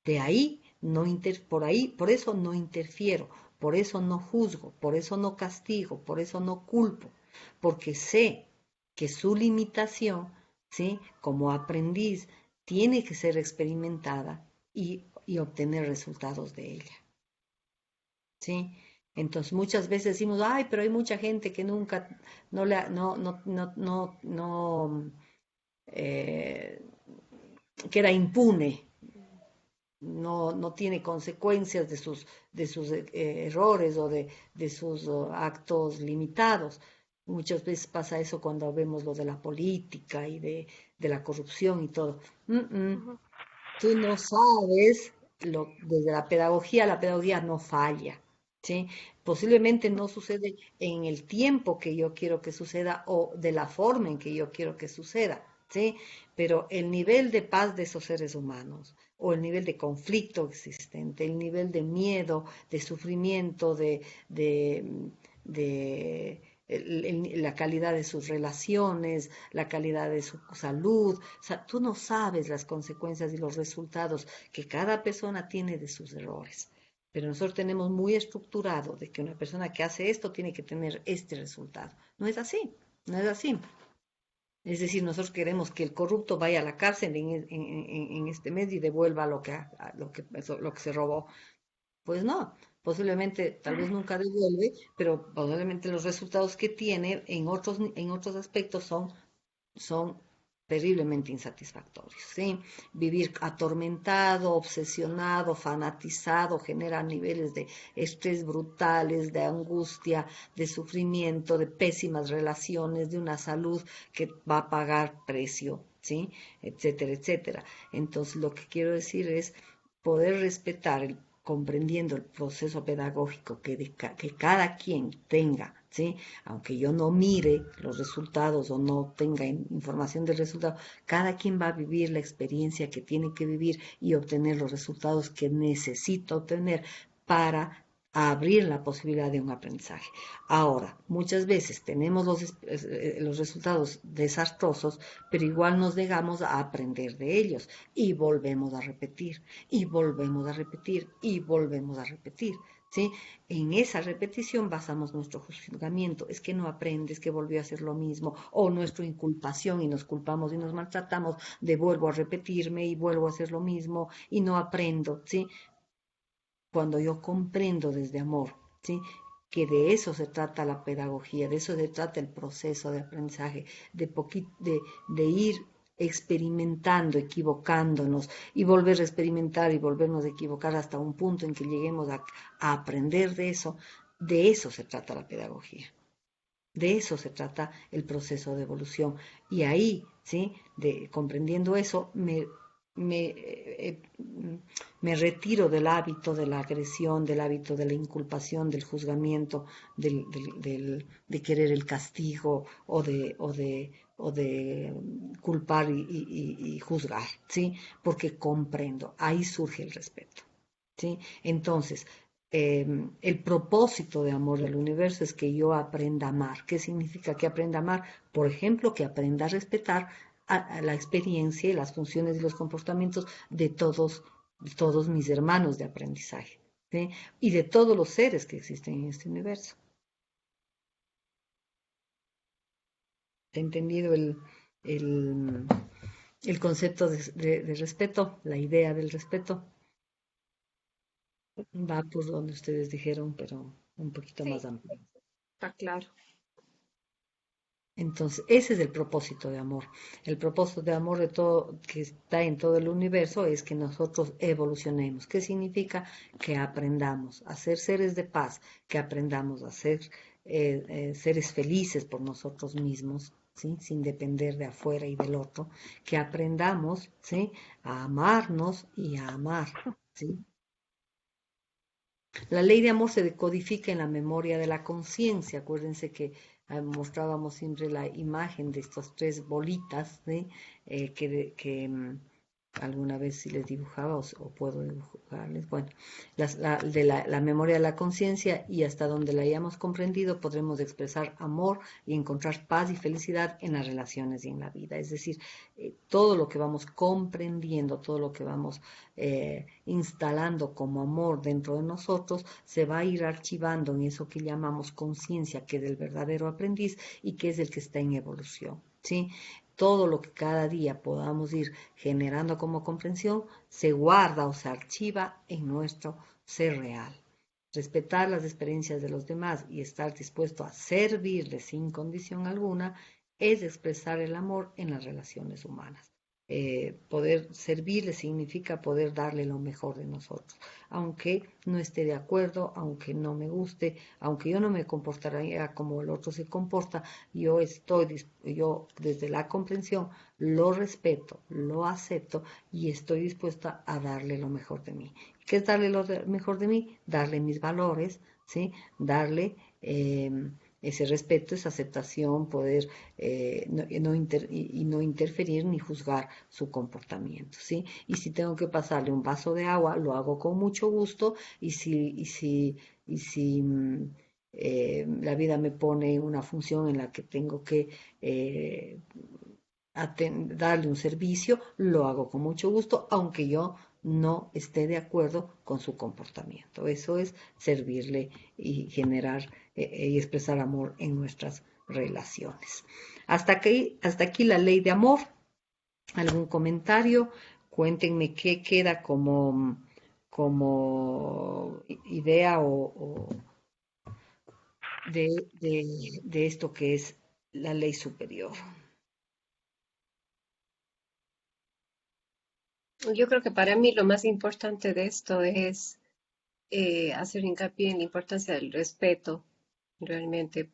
De ahí, por eso no interfiero, por eso no juzgo, por eso no castigo, por eso no culpo, porque sé que su limitación, ¿sí?, como aprendiz, tiene que ser experimentada y obtener resultados de ella, ¿sí? Entonces muchas veces decimos, ay, pero hay mucha gente que nunca, no, eh, queda impune, no tiene consecuencias de sus errores o de sus actos limitados. Muchas veces pasa eso cuando vemos lo de la política y de la corrupción y todo.
Ujú.
Tú no sabes, desde la pedagogía no falla, ¿sí? Posiblemente no sucede en el tiempo que yo quiero que suceda o de la forma en que yo quiero que suceda, ¿sí? Pero el nivel de paz de esos seres humanos o el nivel de conflicto existente, el nivel de miedo, de sufrimiento, la calidad de sus relaciones, la calidad de su salud. O sea, tú no sabes las consecuencias y los resultados que cada persona tiene de sus errores. Pero nosotros tenemos muy estructurado de que una persona que hace esto tiene que tener este resultado. No es así, no es así. Es decir, nosotros queremos que el corrupto vaya a la cárcel en este mes y devuelva lo que se robó. Pues no, posiblemente, tal vez nunca devuelve, pero probablemente los resultados que tiene en otros aspectos son terriblemente insatisfactorios, ¿sí? Vivir atormentado, obsesionado, fanatizado, genera niveles de estrés brutales, de angustia, de sufrimiento, de pésimas relaciones, de una salud que va a pagar precio, ¿sí? Etcétera, etcétera. Entonces, lo que quiero decir es poder respetar comprendiendo el proceso pedagógico que cada quien tenga, ¿sí? Aunque yo no mire los resultados o no tenga información del resultado, cada quien va a vivir la experiencia que tiene que vivir y obtener los resultados que necesita obtener para abrir la posibilidad de un aprendizaje. Ahora, muchas veces tenemos los resultados desastrosos, pero igual nos negamos a aprender de ellos y volvemos a repetir, y volvemos a repetir, y volvemos a repetir. ¿Sí? En esa repetición basamos nuestro juzgamiento. Es que no aprendes, que volvió a hacer lo mismo, o nuestra inculpación y nos culpamos y nos maltratamos de vuelvo a repetirme y vuelvo a hacer lo mismo y no aprendo, ¿sí? Cuando yo comprendo desde amor, ¿sí? Que de eso se trata la pedagogía, de eso se trata el proceso de aprendizaje, de ir experimentando, equivocándonos y volver a experimentar y volvernos a equivocar hasta un punto en que lleguemos a aprender de eso se trata la pedagogía. De eso se trata el proceso de evolución. Y ahí, ¿sí? Comprendiendo eso, me retiro del hábito de la agresión, del hábito de la inculpación, del juzgamiento, de querer el castigo o de culpar y juzgar, ¿sí? Porque comprendo, ahí surge el respeto, ¿sí? Entonces, el propósito de amor del universo es que yo aprenda a amar. ¿Qué significa que aprenda a amar? Por ejemplo, que aprenda a respetar a la experiencia y las funciones y los comportamientos de todos mis hermanos de aprendizaje, ¿sí? Y de todos los seres que existen en este universo. ¿He entendido el concepto de respeto, la idea del respeto? Va por donde ustedes dijeron, pero un poquito más
Sí,
amplio.
está claro.
Entonces, ese es el propósito de amor. El propósito de amor de todo, que está en todo el universo es que nosotros evolucionemos. ¿Qué significa? Que aprendamos a ser seres de paz, que aprendamos a ser seres felices por nosotros mismos, ¿sí? Sin depender de afuera y del otro, que aprendamos, ¿sí? A amarnos y a amar, ¿sí? La ley de amor se decodifica en la memoria de la conciencia. Acuérdense que mostrábamos siempre la imagen de estas tres bolitas, ¿sí? Alguna vez si les dibujaba o puedo dibujarles. Bueno, la memoria de la conciencia, y hasta donde la hayamos comprendido podremos expresar amor y encontrar paz y felicidad en las relaciones y en la vida. Es decir, todo lo que vamos comprendiendo, todo lo que vamos instalando como amor dentro de nosotros, se va a ir archivando en eso que llamamos conciencia, que es el verdadero aprendiz y que es el que está en evolución, ¿sí? Todo lo que cada día podamos ir generando como comprensión se guarda o se archiva en nuestro ser real. Respetar las experiencias de los demás y estar dispuesto a servirles sin condición alguna es expresar el amor en las relaciones humanas. Poder servirle significa poder darle lo mejor de nosotros, aunque no esté de acuerdo, aunque no me guste, aunque yo no me comportaría como el otro se comporta, yo desde la comprensión lo respeto, lo acepto y estoy dispuesta a darle lo mejor de mí. ¿Qué es darle lo mejor de mí? Darle mis valores, ¿sí? Darle ese respeto, esa aceptación, poder no interferir ni juzgar su comportamiento, ¿sí? Y si tengo que pasarle un vaso de agua, lo hago con mucho gusto, y si la vida me pone una función en la que tengo que darle un servicio, lo hago con mucho gusto, aunque yo no esté de acuerdo con su comportamiento. Eso es servirle y generar y expresar amor en nuestras relaciones. Hasta aquí la ley de amor. ¿Algún comentario? Cuéntenme qué queda como idea de esto que es la ley superior.
Yo creo que para mí lo más importante de esto es hacer hincapié en la importancia del respeto, realmente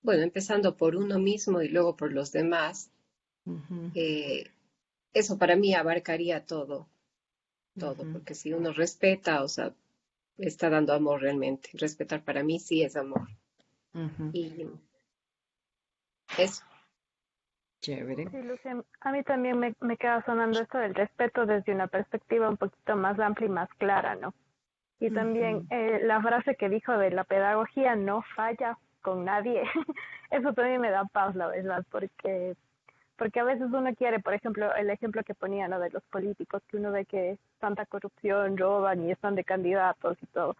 bueno, empezando por uno mismo y luego por los demás.
Ujú,
Eh, Eso para mí abarcaría todo,
ujú,
porque si uno respeta, o sea, está dando amor realmente. Respetar para mí sí es amor.
ujú.
Y eso.
Chévere.
Sí, Lucía, a mí también me queda sonando esto del respeto desde una perspectiva un poquito más amplia y más clara, ¿no? Y también
Ujú,
la frase que dijo de la pedagogía no falla con nadie, eso también me da paz, la verdad, porque a veces uno quiere, por ejemplo, el ejemplo que ponía, ¿no? De los políticos, que uno ve que tanta corrupción, roban y están de candidatos y todo.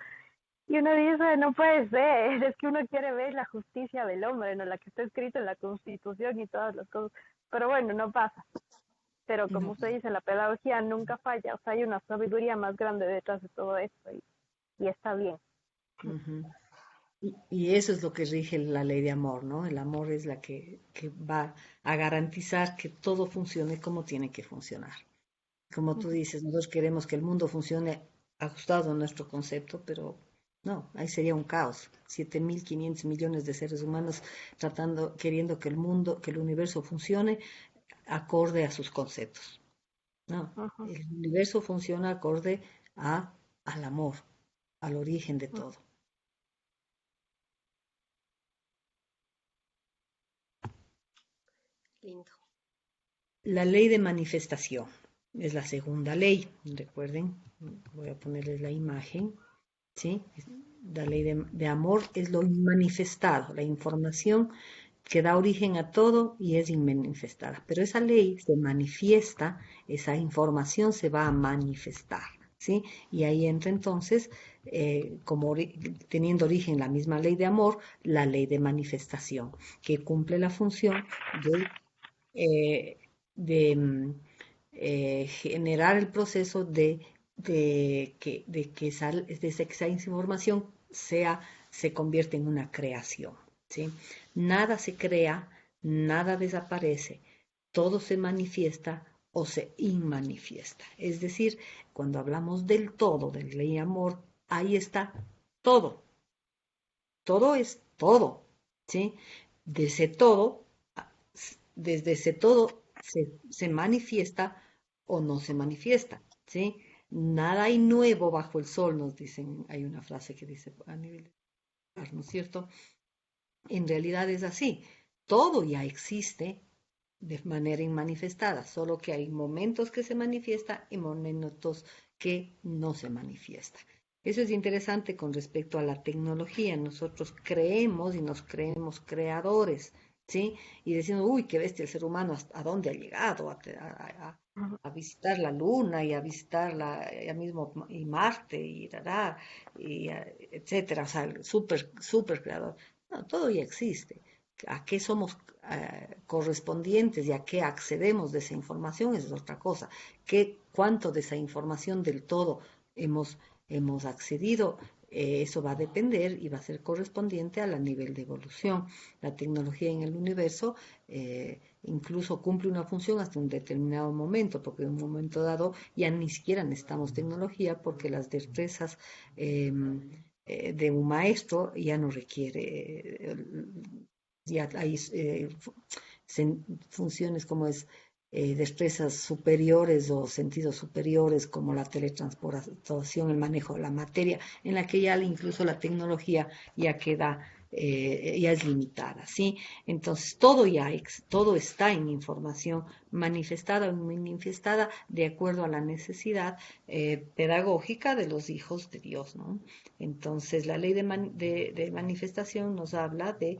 Y uno dice, no puede ser, es que uno quiere ver la justicia del hombre, ¿no? La que está escrita en la Constitución y todas las cosas. Pero bueno, no pasa. Pero como
no,
usted dice, la pedagogía nunca falla, o sea, hay una sabiduría más grande detrás de todo esto y está bien.
ujú. Y eso es lo que rige la ley de amor, ¿no? El amor es la que va a garantizar que todo funcione como tiene que funcionar. Como tú dices, nosotros queremos que el mundo funcione ajustado a nuestro concepto, pero no, ahí sería un caos. 7.500 millones de seres humanos queriendo que el mundo, que el universo funcione acorde a sus conceptos. No,
Ujú,
el universo funciona acorde al amor, al origen de
ujú.
todo.
Lindo.
La ley de manifestación es la segunda ley. Recuerden, voy a ponerles la imagen. ¿Sí? La ley de amor es lo inmanifestado, la información que da origen a todo y es inmanifestada. Pero esa ley se manifiesta, esa información se va a manifestar, ¿sí? Y ahí entra entonces, teniendo origen la misma ley de amor, la ley de manifestación, que cumple la función eh, de generar el proceso de que esa información se convierte en una creación, ¿sí? Nada se crea, nada desaparece, todo se manifiesta o se inmanifiesta. Es decir, cuando hablamos del todo, del ley amor, ahí está todo, todo es todo, ¿sí? De ese todo, desde ese todo se manifiesta o no se manifiesta, ¿sí? Nada hay nuevo bajo el sol, nos dicen, hay una frase que dice a nivel de, ¿no es cierto? En realidad es así, todo ya existe de manera inmanifestada, solo que hay momentos que se manifiesta y momentos que no se manifiesta. Eso es interesante con respecto a la tecnología. Nosotros creemos y nos creemos creadores, ¿sí? Y decimos, uy, qué bestia el ser humano, ¿a dónde ha llegado? A visitar la luna y a visitar ya mismo y Marte etcétera, o sea, súper, súper creador. No, todo ya existe. ¿A qué somos correspondientes y a qué accedemos de esa información? Es otra cosa. ¿Cuánto de esa información del todo hemos accedido? Eso va a depender y va a ser correspondiente al nivel de evolución. La tecnología en el universo incluso cumple una función hasta un determinado momento, porque en un momento dado ya ni siquiera necesitamos tecnología porque las destrezas de un maestro ya no requiere, ya hay funciones como destrezas superiores o sentidos superiores como la teletransportación, el manejo de la materia, en la que ya incluso la tecnología ya queda ya es limitada, ¿sí? Entonces, todo está en información manifestada o manifestada de acuerdo a la necesidad pedagógica de los hijos de Dios, ¿no? Entonces, la ley de manifestación nos habla de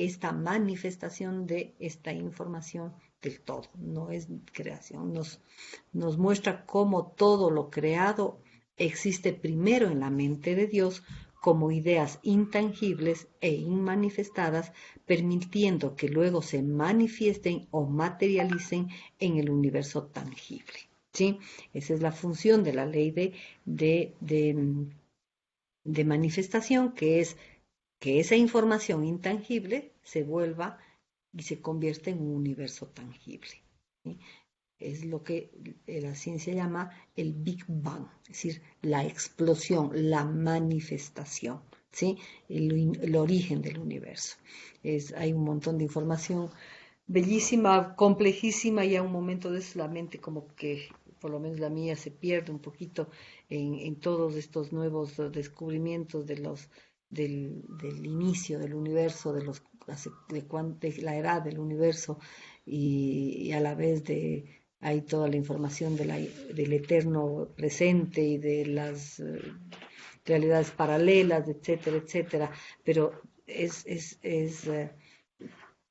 esta manifestación de esta información del todo, no es creación, nos muestra cómo todo lo creado existe primero en la mente de Dios como ideas intangibles e inmanifestadas, permitiendo que luego se manifiesten o materialicen en el universo tangible. ¿Sí? Esa es la función de la ley de manifestación, que es que esa información intangible se vuelva y se convierte en un universo tangible. ¿Sí? Es lo que la ciencia llama el Big Bang, es decir, la explosión, la manifestación, ¿sí? El origen del universo. Hay un montón de información bellísima, complejísima, y a un momento de eso la mente como que, por lo menos la mía, se pierde un poquito en todos estos nuevos descubrimientos del inicio del universo, de la edad del universo, y a la vez hay toda la información del eterno presente y de las realidades paralelas, etcétera, etcétera. Pero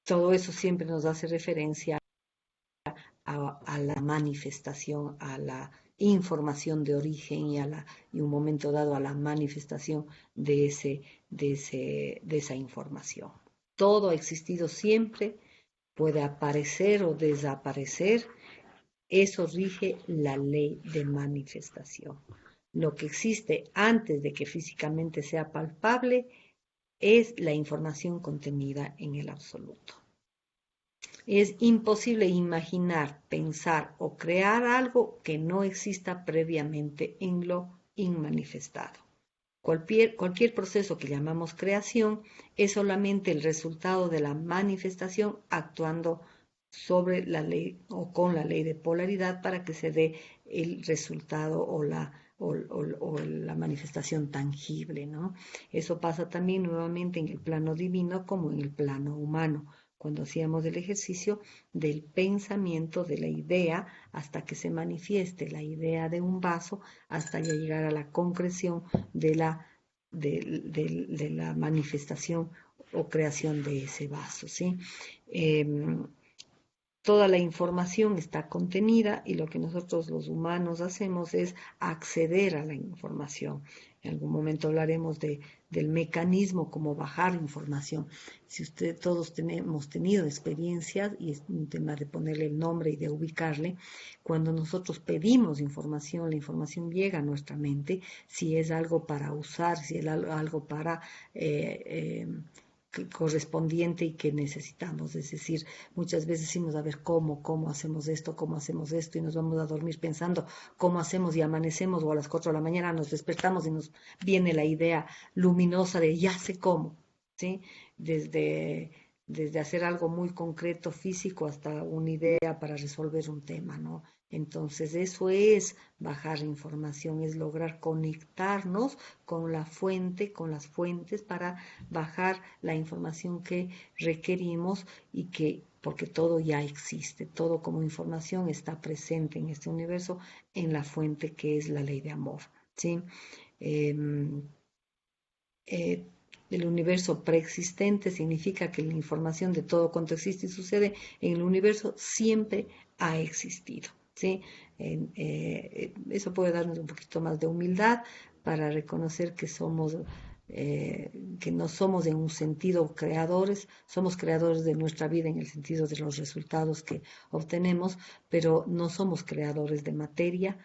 todo eso siempre nos hace referencia a la manifestación, a la información de origen y un momento dado a la manifestación de esa información. Todo ha existido siempre, puede aparecer o desaparecer. Eso rige la ley de manifestación. Lo que existe antes de que físicamente sea palpable es la información contenida en el absoluto. Es imposible imaginar, pensar o crear algo que no exista previamente en lo inmanifestado. Cualquier proceso que llamamos creación es solamente el resultado de la manifestación actuando sobre la ley o con la ley de polaridad para que se dé el resultado o la manifestación tangible, ¿no? Eso pasa también nuevamente en el plano divino como en el plano humano, cuando hacíamos el ejercicio del pensamiento de la idea hasta que se manifieste la idea de un vaso, hasta ya llegar a la concreción de la manifestación o creación de ese vaso, ¿sí? Toda la información está contenida y lo que nosotros los humanos hacemos es acceder a la información. En algún momento hablaremos del mecanismo como bajar información. Si todos hemos tenido experiencias, y es un tema de ponerle el nombre y de ubicarle, cuando nosotros pedimos información, la información llega a nuestra mente, si es algo para usar, si es algo para correspondiente y que necesitamos. Es decir, muchas veces decimos, a ver, ¿cómo hacemos esto? Y nos vamos a dormir pensando cómo hacemos y amanecemos, o a las 4 de la mañana nos despertamos y nos viene la idea luminosa de ya sé cómo, ¿sí? Desde hacer algo muy concreto, físico, hasta una idea para resolver un tema, ¿no? Entonces, eso es bajar información, es lograr conectarnos con la fuente, con las fuentes para bajar la información que requerimos porque todo ya existe, todo como información está presente en este universo, en la fuente que es la ley de amor, ¿sí? El universo preexistente significa que la información de todo cuanto existe y sucede en el universo siempre ha existido, ¿sí? Eso puede darnos un poquito más de humildad para reconocer que que no somos en un sentido creadores, somos creadores de nuestra vida en el sentido de los resultados que obtenemos, pero no somos creadores de materia.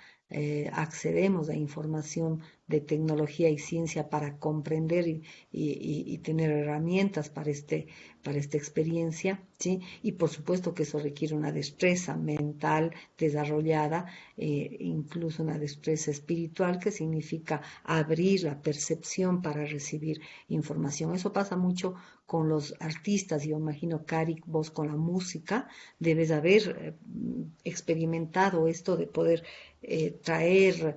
Accedemos a información de tecnología y ciencia para comprender y tener herramientas para esta experiencia, ¿sí? Y por supuesto que eso requiere una destreza mental desarrollada, incluso una destreza espiritual, que significa abrir la percepción para recibir información. Eso pasa mucho con los artistas. Yo imagino, Cari, vos con la música debes haber experimentado esto de poder traer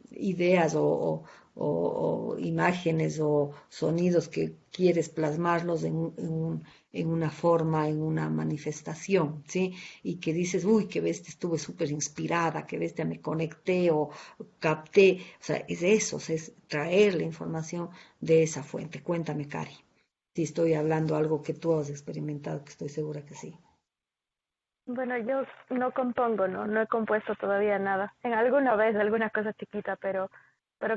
ideas o imágenes o sonidos que quieres plasmarlos en una forma, en una manifestación, ¿sí? Y que dices, uy, qué bestia, estuve súper inspirada, qué bestia, me conecté o capté. O sea, es eso, o sea, es traer la información de esa fuente. Cuéntame, Cari, si estoy hablando algo que tú has experimentado, que estoy segura que sí.
Bueno, yo no compongo, ¿no? No he compuesto todavía nada. En alguna vez, alguna cosa chiquita, pero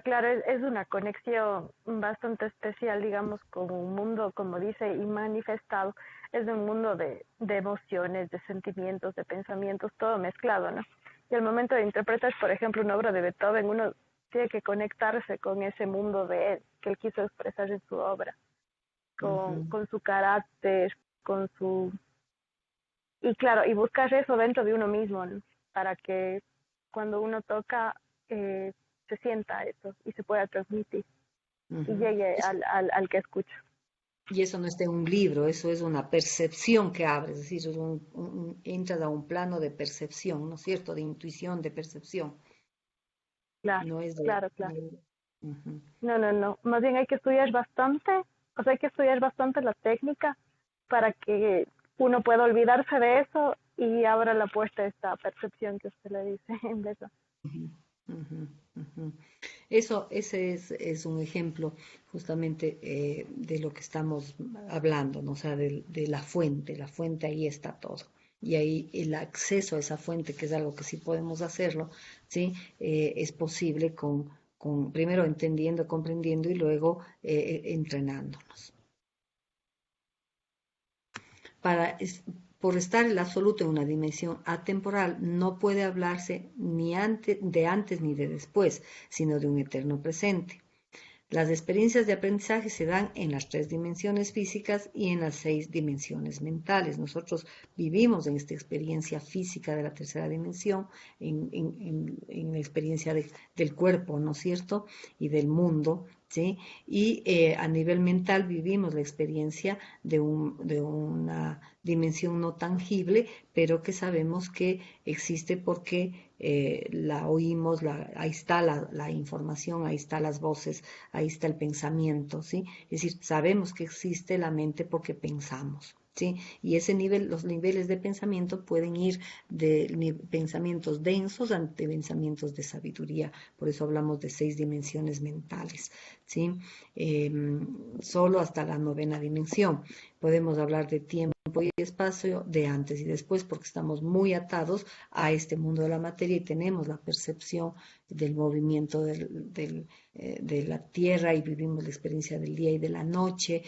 claro, es una conexión bastante especial, digamos, con un mundo, como dice, y manifestado. Es un mundo de emociones, de sentimientos, de pensamientos, todo mezclado, ¿no? Y al momento de interpretar, por ejemplo, una obra de Beethoven, uno tiene que conectarse con ese mundo de él, que él quiso expresar en su obra,
Ujú,
con su carácter, con su y claro, y buscar eso dentro de uno mismo, ¿no? Para que cuando uno toca eh, se sienta eso y se pueda transmitir y
ujú.
llegue al que escucha.
Y eso no está en un libro, eso es una percepción que abres, es decir, es entras a un plano de percepción, ¿no es cierto? De intuición, de percepción,
Claro,
no es de...
claro, claro.
Ujú,
No, no, no. Más bien hay que estudiar bastante, o sea, hay que estudiar bastante la técnica para que uno pueda olvidarse de eso y abra la puerta a esta percepción que usted le dice en vez de...
ujú, ujú, ujú. Eso, ese es un ejemplo justamente de lo que estamos hablando, ¿no? O sea, de la fuente ahí está todo. Y ahí el acceso a esa fuente, que es algo que sí podemos hacerlo, ¿sí? Es posible con primero entendiendo, comprendiendo y luego entrenándonos. Para, por estar el absoluto en una dimensión atemporal, no puede hablarse ni antes ni de después, sino de un eterno presente. Las experiencias de aprendizaje se dan en las 3 dimensiones físicas y en las 6 dimensiones mentales. Nosotros vivimos en esta experiencia física de la tercera dimensión, en la experiencia del cuerpo, ¿no es cierto? Y del mundo, ¿sí? Y a nivel mental vivimos la experiencia de una dimensión no tangible, pero que sabemos que existe porque la oímos, ahí está la información, ahí están las voces, ahí está el pensamiento, ¿sí? Es decir, sabemos que existe la mente porque pensamos, ¿sí? Y ese nivel, los niveles de pensamiento pueden ir de pensamientos densos ante pensamientos de sabiduría, por eso hablamos de 6 dimensiones mentales, ¿sí? Eh, Solo hasta la 9ª dimensión. Podemos hablar de tiempo y espacio, de antes y después, porque estamos muy atados a este mundo de la materia y tenemos la percepción del movimiento de la tierra y vivimos la experiencia del día y de la noche,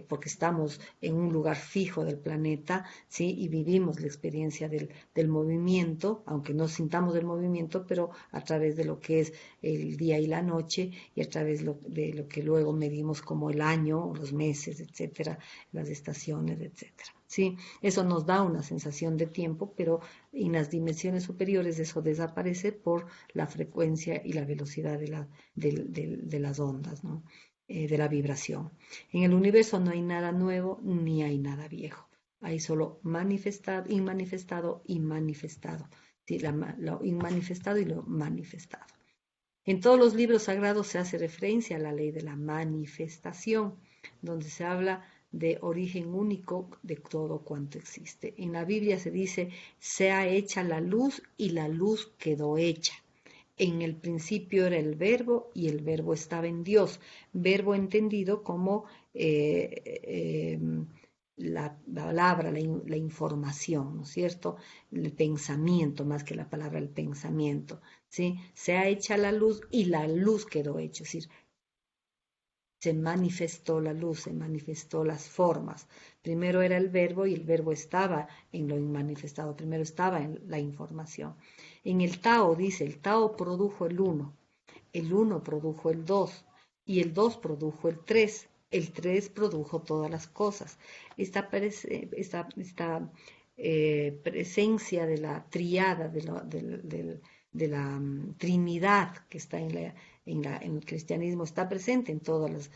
porque estamos en un lugar fijo del planeta, ¿sí? Y vivimos la experiencia del movimiento, aunque no sintamos el movimiento, pero a través de lo que es el día y la noche y a través de lo que luego medimos como el año, los meses, etcétera, las estaciones, etcétera. Sí, eso nos da una sensación de tiempo, pero en las dimensiones superiores eso desaparece por la frecuencia y la velocidad de las ondas, ¿no? De la vibración. En el universo no hay nada nuevo ni hay nada viejo. Hay solo manifestado, inmanifestado y manifestado. ¿Sí? Lo inmanifestado y lo manifestado. En todos los libros sagrados se hace referencia a la ley de la manifestación, donde se habla de origen único de todo cuanto existe. En la Biblia se dice, sea hecha la luz y la luz quedó hecha. En el principio era el verbo y el verbo estaba en Dios. Verbo entendido como la palabra, la información, ¿no es cierto? El pensamiento, más que la palabra, el pensamiento, ¿sí? Se ha hecha la luz y la luz quedó hecha, es decir, se manifestó la luz, se manifestó las formas. Primero era el verbo y el verbo estaba en lo inmanifestado, primero estaba en la información. En el Tao dice, el Tao produjo el uno produjo el 2 y el 2 produjo el 3 produjo todas las cosas. Esta presencia de la triada, de la Trinidad que está en el cristianismo está presente en todas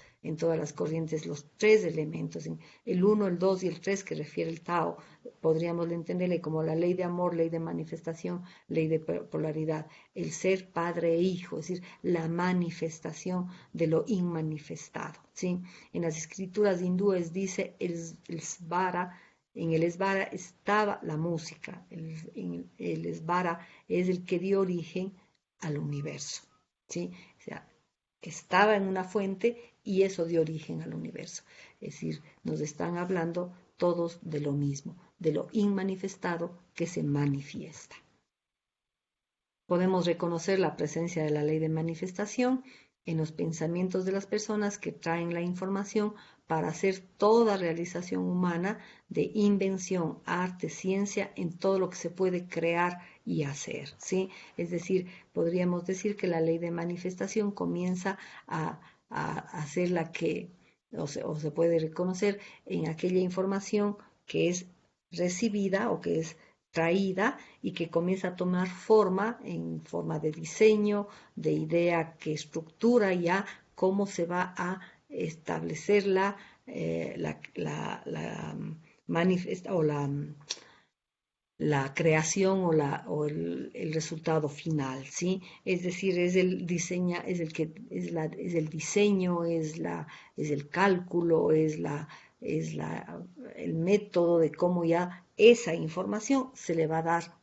las corrientes, los tres elementos, el uno, el dos y el tres que refiere el Tao, podríamos entenderle como la ley de amor, ley de manifestación, ley de polaridad, el ser padre e hijo, es decir, la manifestación de lo inmanifestado, ¿sí? En las escrituras hindúes dice el svara. En el Svara estaba la música, el Svara es el que dio origen al universo, ¿sí? O sea, estaba en una fuente y eso dio origen al universo. Es decir, nos están hablando todos de lo mismo, de lo inmanifestado que se manifiesta. Podemos reconocer la presencia de la ley de manifestación en los pensamientos de las personas que traen la información para hacer toda realización humana de invención, arte, ciencia, en todo lo que se puede crear y hacer, ¿sí? Es decir, podríamos decir que la ley de manifestación comienza a hacer la que, o se puede reconocer en aquella información que es recibida o que es traída y que comienza a tomar forma en forma de diseño, de idea que estructura ya cómo se va a establecer la creación o el resultado final, ¿sí? Es decir, es el diseño, es el cálculo, el método de cómo ya esa información se le va a dar,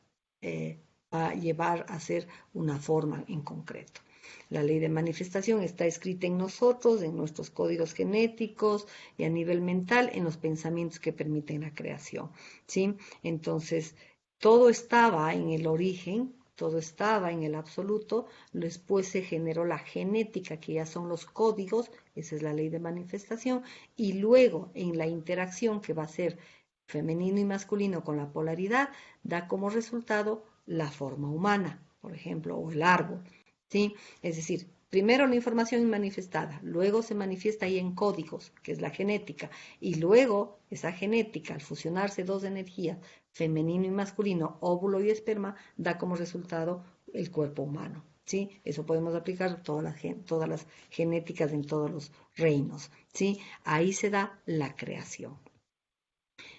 va a llevar a ser una forma en concreto. La ley de manifestación está escrita en nosotros, en nuestros códigos genéticos y a nivel mental, en los pensamientos que permiten la creación, ¿sí? Entonces, todo estaba en el origen, todo estaba en el absoluto, después se generó la genética, que ya son los códigos, esa es la ley de manifestación, y luego en la interacción que va a ser femenino y masculino con la polaridad, da como resultado la forma humana, por ejemplo, o el árbol, ¿sí? Es decir, primero la información manifestada, luego se manifiesta ahí en códigos, que es la genética, y luego esa genética, al fusionarse dos energías, femenino y masculino, óvulo y esperma, da como resultado el cuerpo humano, ¿sí? Eso podemos aplicar todas las genéticas en todos los reinos, ¿sí? Ahí se da la creación.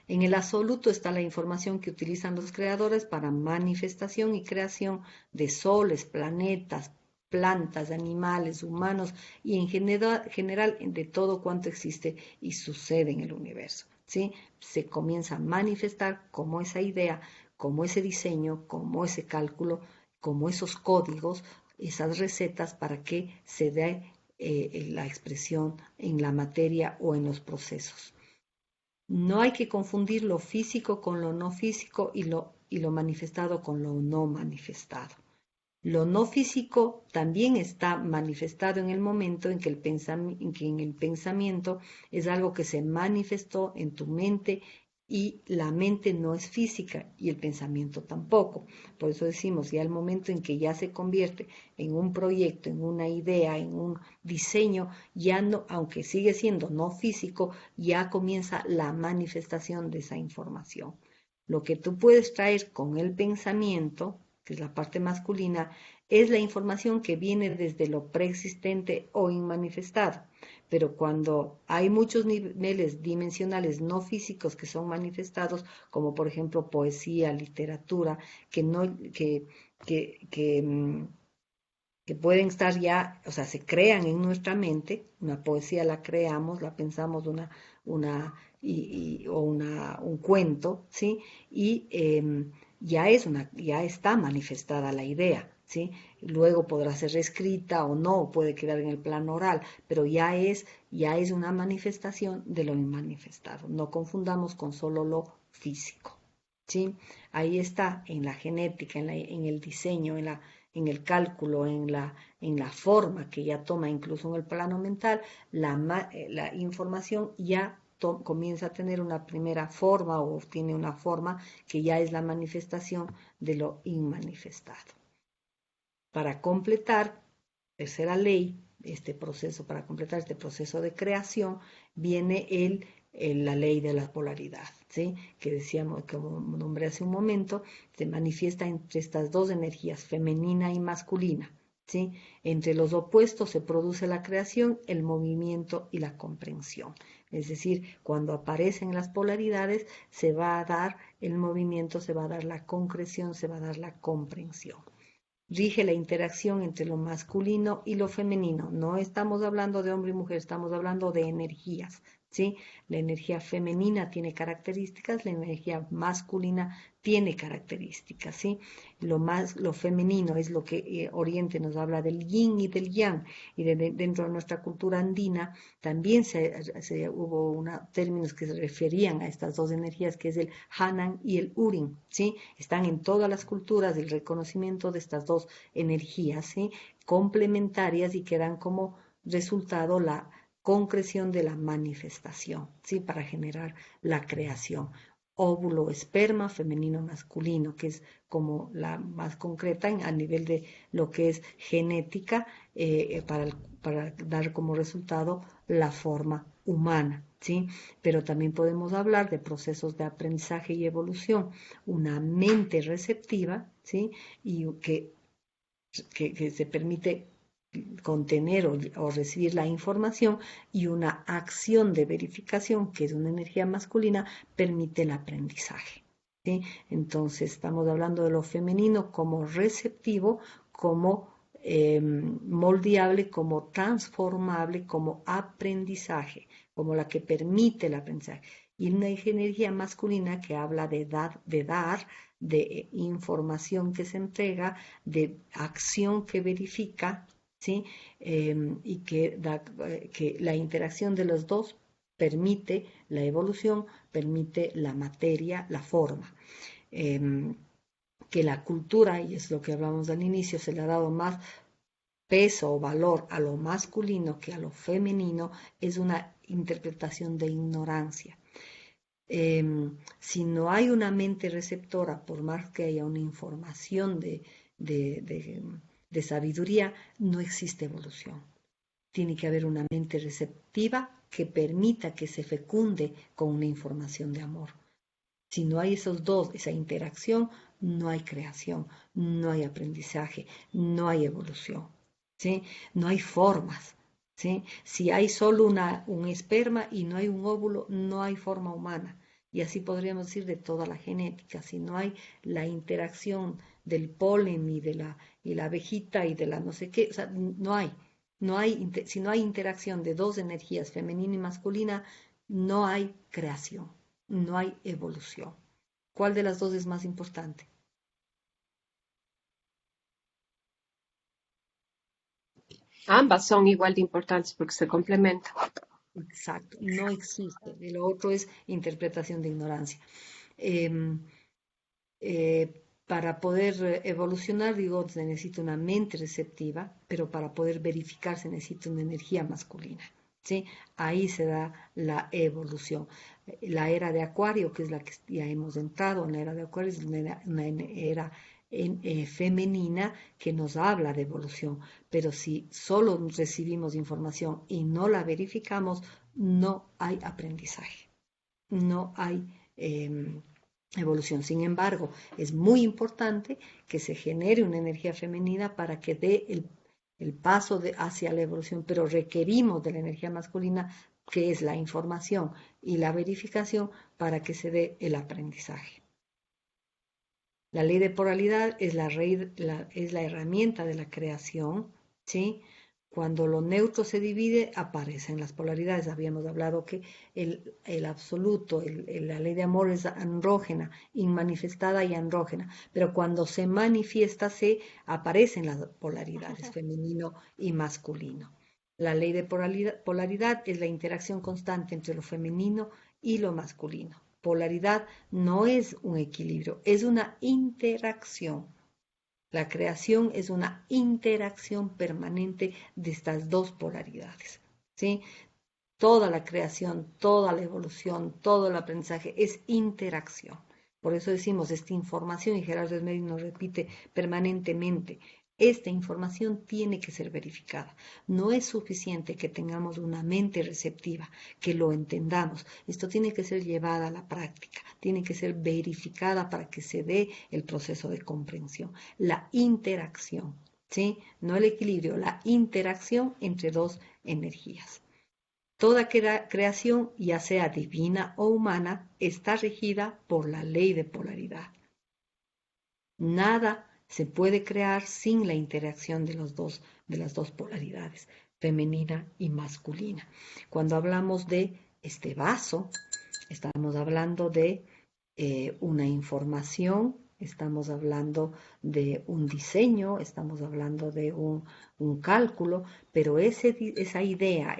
En el absoluto está la información que utilizan los creadores para manifestación y creación de soles, planetas, plantas, animales, humanos y en general de todo cuanto existe y sucede en el universo, ¿sí? Se comienza a manifestar como esa idea, como ese diseño, como ese cálculo, como esos códigos, esas recetas para que se dé la expresión en la materia o en los procesos. No hay que confundir lo físico con lo no físico y lo manifestado con lo no manifestado. Lo no físico también está manifestado en el momento en que en el pensamiento es algo que se manifestó en tu mente y la mente no es física y el pensamiento tampoco. Por eso decimos, ya el momento en que ya se convierte en un proyecto, en una idea, en un diseño, ya no, aunque sigue siendo no físico, ya comienza la manifestación de esa información. Lo que tú puedes traer con el pensamiento, que es la parte masculina, es la información que viene desde lo preexistente o inmanifestado. Pero cuando hay muchos niveles dimensionales no físicos que son manifestados, como por ejemplo poesía, literatura, que pueden estar ya, o sea, se crean en nuestra mente, una poesía la creamos, la pensamos un cuento, ¿sí? Y ya está manifestada la idea, ¿sí? Luego podrá ser reescrita o no, puede quedar en el plano oral, pero ya es una manifestación de lo inmanifestado. No confundamos con solo lo físico, ¿sí? Ahí está en la genética, en el diseño, en el cálculo, en la forma que ya toma incluso en el plano mental, la información ya comienza a tener una primera forma o tiene una forma que ya es la manifestación de lo inmanifestado. Para completar, tercera ley, para completar este proceso de creación, viene la ley de la polaridad, ¿sí? Que decíamos, como nombré hace un momento, se manifiesta entre estas dos energías, femenina y masculina, ¿sí? Entre los opuestos se produce la creación, el movimiento y la comprensión. Es decir, cuando aparecen las polaridades, se va a dar el movimiento, se va a dar la concreción, se va a dar la comprensión. Rige la interacción entre lo masculino y lo femenino. No estamos hablando de hombre y mujer, estamos hablando de energías, ¿sí? La energía femenina tiene características, la energía masculina tiene características, ¿sí? Lo femenino es lo que Oriente nos habla del yin y del yang, y dentro de nuestra cultura andina también hubo términos que se referían a estas dos energías, que es el Hanan y el Urin, ¿sí? Están en todas las culturas el reconocimiento de estas dos energías, ¿sí? Complementarias y que dan como resultado la concreción de la manifestación, ¿sí? Para generar la creación. Óvulo, esperma, femenino, masculino, que es como la más concreta a nivel de lo que es genética, para dar como resultado la forma humana, ¿sí? Pero también podemos hablar de procesos de aprendizaje y evolución, una mente receptiva, ¿sí? Y que se permite contener o recibir la información, y una acción de verificación, que es una energía masculina, permite el aprendizaje, ¿sí? Entonces estamos hablando de lo femenino como receptivo, como moldeable, como transformable, como aprendizaje, como la que permite el aprendizaje. Y una energía masculina que habla de dar, de información que se entrega, de acción que verifica, ¿sí? Y que la interacción de los dos permite la evolución, permite la materia, la forma. Que la cultura, y es lo que hablamos al inicio, se le ha dado más peso o valor a lo masculino que a lo femenino, es una interpretación de ignorancia. Si no hay una mente receptora, por más que haya una información de sabiduría, no existe evolución. Tiene que haber una mente receptiva que permita que se fecunde con una información de amor. Si no hay esos dos, esa interacción, no hay creación, no hay aprendizaje, no hay evolución, ¿sí? No hay formas, ¿sí? Si hay solo un esperma y no hay un óvulo, no hay forma humana. Y así podríamos decir de toda la genética. Si no hay la interacción del polen y la abejita y de la no sé qué, o sea, si no hay interacción de dos energías, femenina y masculina, no hay creación, no hay evolución. ¿Cuál de las dos es más importante?
Ambas son igual de importantes porque se complementan.
Exacto, no existe. Y lo otro es interpretación de ignorancia. Eh, para poder evolucionar, digo, se necesita una mente receptiva, pero para poder verificar se necesita una energía masculina, ¿sí? Ahí se da la evolución. La era de Acuario, que es la que ya hemos entrado en la era de Acuario, es una era femenina que nos habla de evolución, pero si solo recibimos información y no la verificamos, no hay aprendizaje, no hay evolución. Sin embargo, es muy importante que se genere una energía femenina para que dé el paso hacia la evolución, pero requerimos de la energía masculina, que es la información y la verificación, para que se dé el aprendizaje. La ley de polaridad es la herramienta de la creación, ¿sí? Cuando lo neutro se divide, aparecen las polaridades. Habíamos hablado que el absoluto, la ley de amor es andrógena, inmanifestada y andrógena, pero cuando se manifiesta, aparecen las polaridades, femenino y masculino. La ley de polaridad es la interacción constante entre lo femenino y lo masculino. Polaridad no es un equilibrio, es una interacción. La creación es una interacción permanente de estas dos polaridades, ¿sí? Toda la creación, toda la evolución, todo el aprendizaje es interacción. Por eso decimos esta información, y Gerardo Esmeri nos repite permanentemente, esta información tiene que ser verificada. No es suficiente que tengamos una mente receptiva, que lo entendamos. Esto tiene que ser llevada a la práctica, tiene que ser verificada para que se dé el proceso de comprensión. La interacción, ¿sí? No el equilibrio, la interacción entre dos energías. Toda creación, ya sea divina o humana, está regida por la ley de polaridad. Nada se puede crear sin la interacción de las dos polaridades, femenina y masculina. Cuando hablamos de este vaso, estamos hablando de una información, estamos hablando de un diseño, estamos hablando de un cálculo, pero esa idea,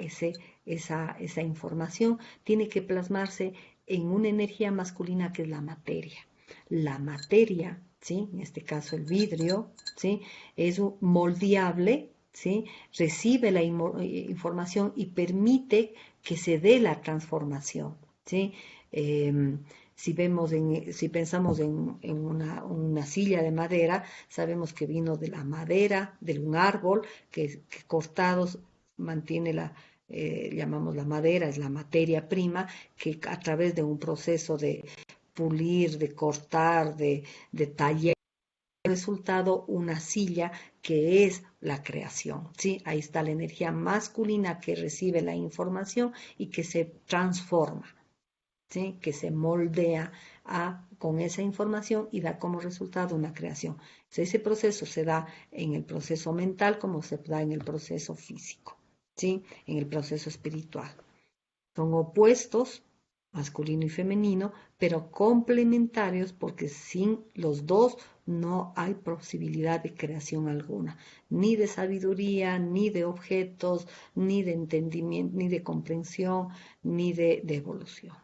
esa información tiene que plasmarse en una energía masculina que es la materia. La materia, ¿sí? En este caso el vidrio, ¿sí? Es moldeable, ¿sí? Recibe la información y permite que se dé la transformación, ¿sí? Si pensamos en una silla de madera, sabemos que vino de la madera, de un árbol, que cortados mantiene llamamos la madera, es la materia prima, que a través de un proceso de pulir, de cortar, de tallar, resultado una silla que es la creación, ¿sí? Ahí está la energía masculina que recibe la información y que se transforma, ¿sí? Que se moldea con esa información y da como resultado una creación. Entonces, ese proceso se da en el proceso mental como se da en el proceso físico, ¿sí? En el proceso espiritual. Son opuestos, masculino y femenino, pero complementarios porque sin los dos no hay posibilidad de creación alguna, ni de sabiduría, ni de objetos, ni de entendimiento, ni de comprensión, ni de evolución.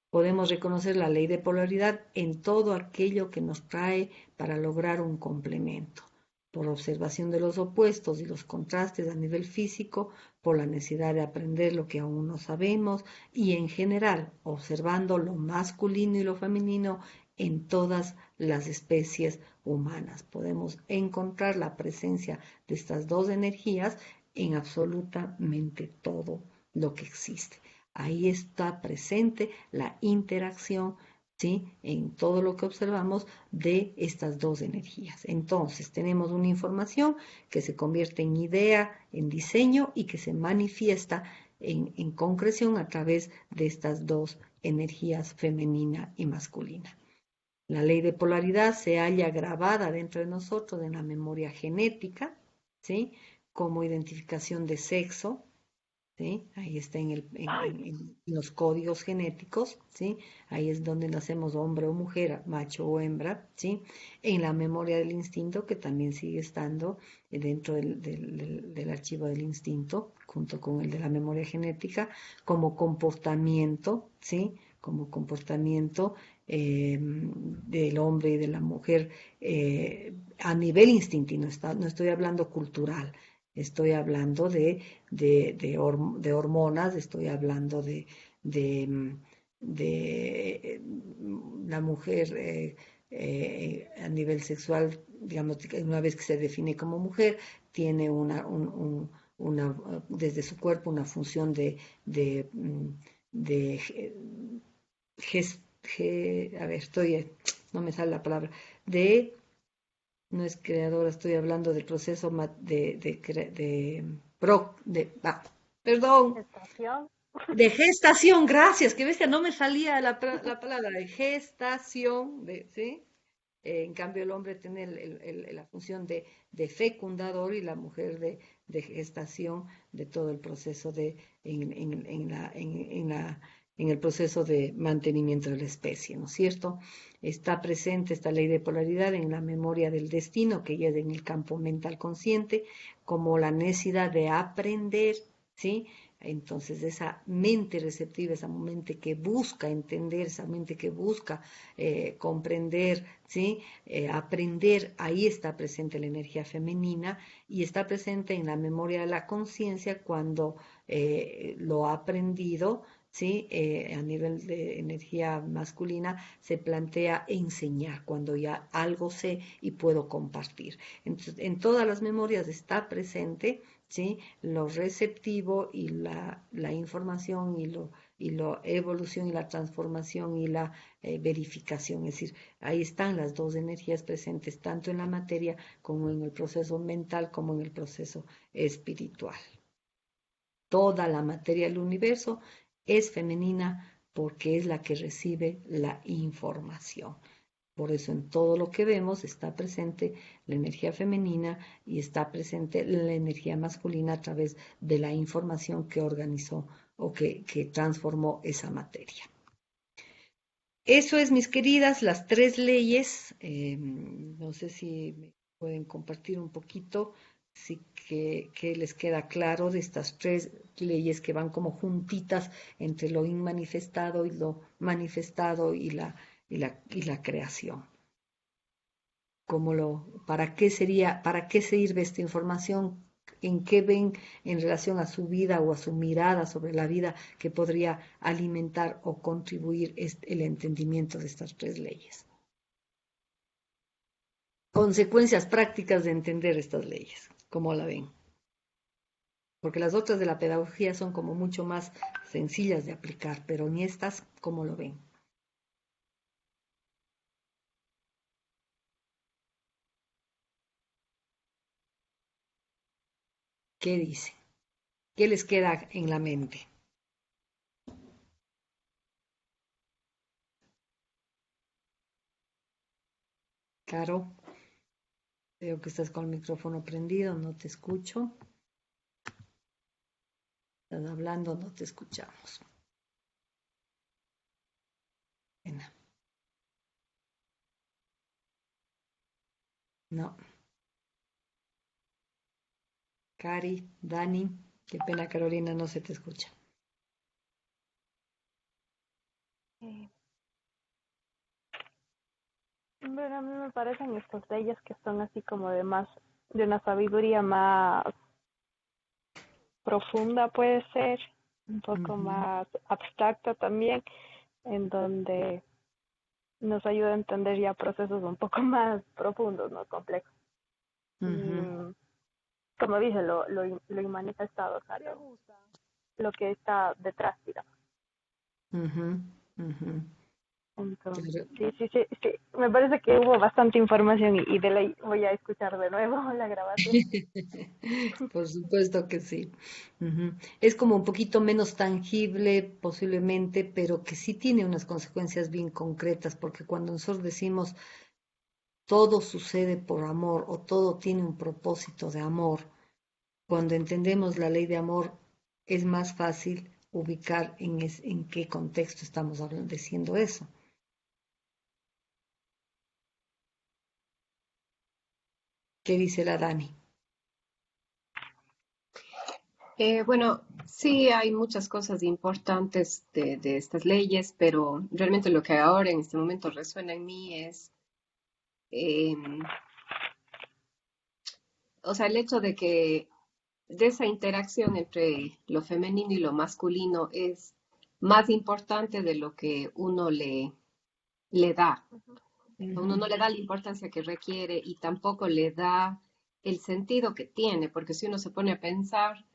Podemos reconocer la ley de polaridad en todo aquello que nos trae para lograr un complemento, por observación de los opuestos y los contrastes a nivel físico, por la necesidad de aprender lo que aún no sabemos y en general observando lo masculino y lo femenino en todas las especies humanas. Podemos encontrar la presencia de estas dos energías en absolutamente todo lo que existe. Ahí está presente la interacción, ¿sí? En todo lo que observamos de estas dos energías. Entonces, tenemos una información que se convierte en idea, en diseño y que se manifiesta en concreción a través de estas dos energías femenina y masculina. La ley de polaridad se halla grabada dentro de nosotros en la memoria genética, ¿sí? Como identificación de sexo, ¿sí? Ahí está en los códigos genéticos, ¿sí? Ahí es donde nacemos hombre o mujer, macho o hembra, ¿sí? En la memoria del instinto, que también sigue estando dentro del archivo del instinto, junto con el de la memoria genética, como comportamiento, ¿sí? Como comportamiento del hombre y de la mujer a nivel instintivo, no estoy hablando cultural. Estoy hablando de hormonas, estoy hablando de la mujer a nivel sexual, digamos, una vez que se define como mujer, tiene desde su cuerpo una función de a ver, no me sale la palabra, no es creadora, estoy hablando del proceso perdón,
Gestación.
de gestación, gracias, que bestia, no me salía la palabra de gestación, ¿sí? En cambio, el hombre tiene la función de fecundador y la mujer de gestación de todo el proceso en el proceso de mantenimiento de la especie, ¿no es cierto? Está presente esta ley de polaridad en la memoria del destino, que ya es en el campo mental consciente, como la necesidad de aprender, ¿sí? Entonces, esa mente receptiva, esa mente que busca entender, esa mente que busca comprender, ¿sí? Aprender, ahí está presente la energía femenina y está presente en la memoria de la conciencia cuando lo ha aprendido, ¿sí? A nivel de energía masculina se plantea enseñar cuando ya algo sé y puedo compartir. Entonces, en todas las memorias está presente, ¿sí? Lo receptivo y la información y la evolución y la transformación y la verificación. Es decir, ahí están las dos energías presentes, tanto en la materia como en el proceso mental, como en el proceso espiritual. Toda la materia del universo es femenina porque es la que recibe la información. Por eso en todo lo que vemos está presente la energía femenina y está presente la energía masculina a través de la información que organizó o que transformó esa materia. Eso es, mis queridas, las tres leyes. No sé si me pueden compartir un poquito, si que les queda claro de estas tres leyes que van como juntitas entre lo inmanifestado y lo manifestado y la creación. ¿Para qué sirve esta información? ¿En qué ven en relación a su vida o a su mirada sobre la vida que podría alimentar o contribuir el entendimiento de estas tres leyes? Consecuencias prácticas de entender estas leyes, ¿cómo la ven? Porque las otras de la pedagogía son como mucho más sencillas de aplicar, pero en estas, ¿cómo lo ven? ¿Qué dicen? ¿Qué les queda en la mente? Caro, veo que estás con el micrófono prendido, no te escucho. Estás hablando, no te escuchamos. Pena. No. Cari, Dani, qué pena, Carolina, no se te escucha.
Bueno, a mí me parecen estas leyes que son así como de una sabiduría más profunda puede ser, un poco más abstracta también, en donde nos ayuda a entender ya procesos un poco más profundos, no complejos. Y como dice, lo inmanifestado, o sea, lo que está detrás, digamos. Entonces, sí, me parece que hubo bastante información y de ley voy a escuchar de nuevo la grabación.
Por supuesto que sí. Es como un poquito menos tangible posiblemente, pero que sí tiene unas consecuencias bien concretas, porque cuando nosotros decimos todo sucede por amor o todo tiene un propósito de amor, cuando entendemos la ley de amor es más fácil ubicar en qué contexto estamos diciendo eso. ¿Qué dice la Dani?
Bueno, sí hay muchas cosas importantes de estas leyes, pero realmente lo que ahora en este momento resuena en mí es, o sea, el hecho de esa interacción entre lo femenino y lo masculino es más importante de lo que uno le da. Uno no le da la importancia que requiere y tampoco le da el sentido que tiene, porque si uno se pone a pensar,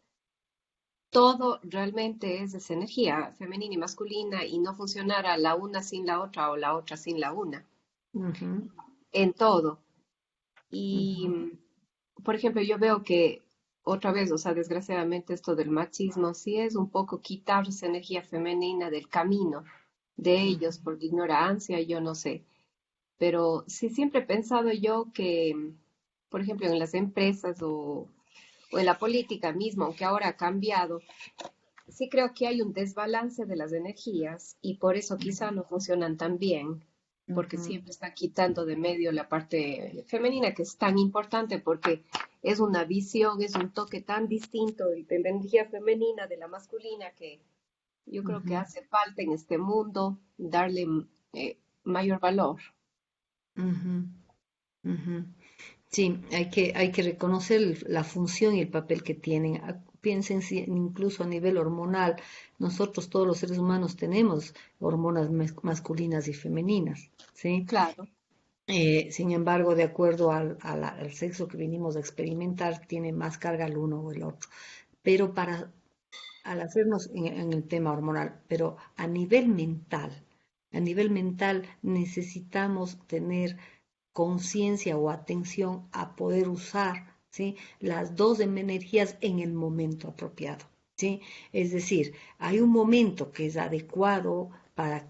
todo realmente es esa energía femenina y masculina y no funcionara la una sin la otra o la otra sin la una. En todo. Y, por ejemplo, yo veo que otra vez, o sea, desgraciadamente esto del machismo sí es un poco quitar esa energía femenina del camino de ellos por ignorancia, yo no sé. Pero sí siempre he pensado yo que, por ejemplo, en las empresas o en la política mismo, aunque ahora ha cambiado, sí creo que hay un desbalance de las energías y por eso quizá no funcionan tan bien, porque siempre están quitando de medio la parte femenina, que es tan importante porque es una visión, es un toque tan distinto de la energía femenina de la masculina que yo creo que hace falta en este mundo darle mayor valor.
Sí, hay que reconocer la función y el papel que tienen. Piensen incluso a nivel hormonal. Nosotros todos los seres humanos tenemos hormonas masculinas y femeninas, ¿sí?
Claro.
Sin embargo, de acuerdo al sexo que venimos a experimentar, tiene más carga el uno o el otro. Pero al hacernos en el tema hormonal, pero a nivel mental necesitamos tener conciencia o atención a poder usar, ¿sí?, las dos energías en el momento apropiado, ¿sí? Es decir, hay un momento que es adecuado para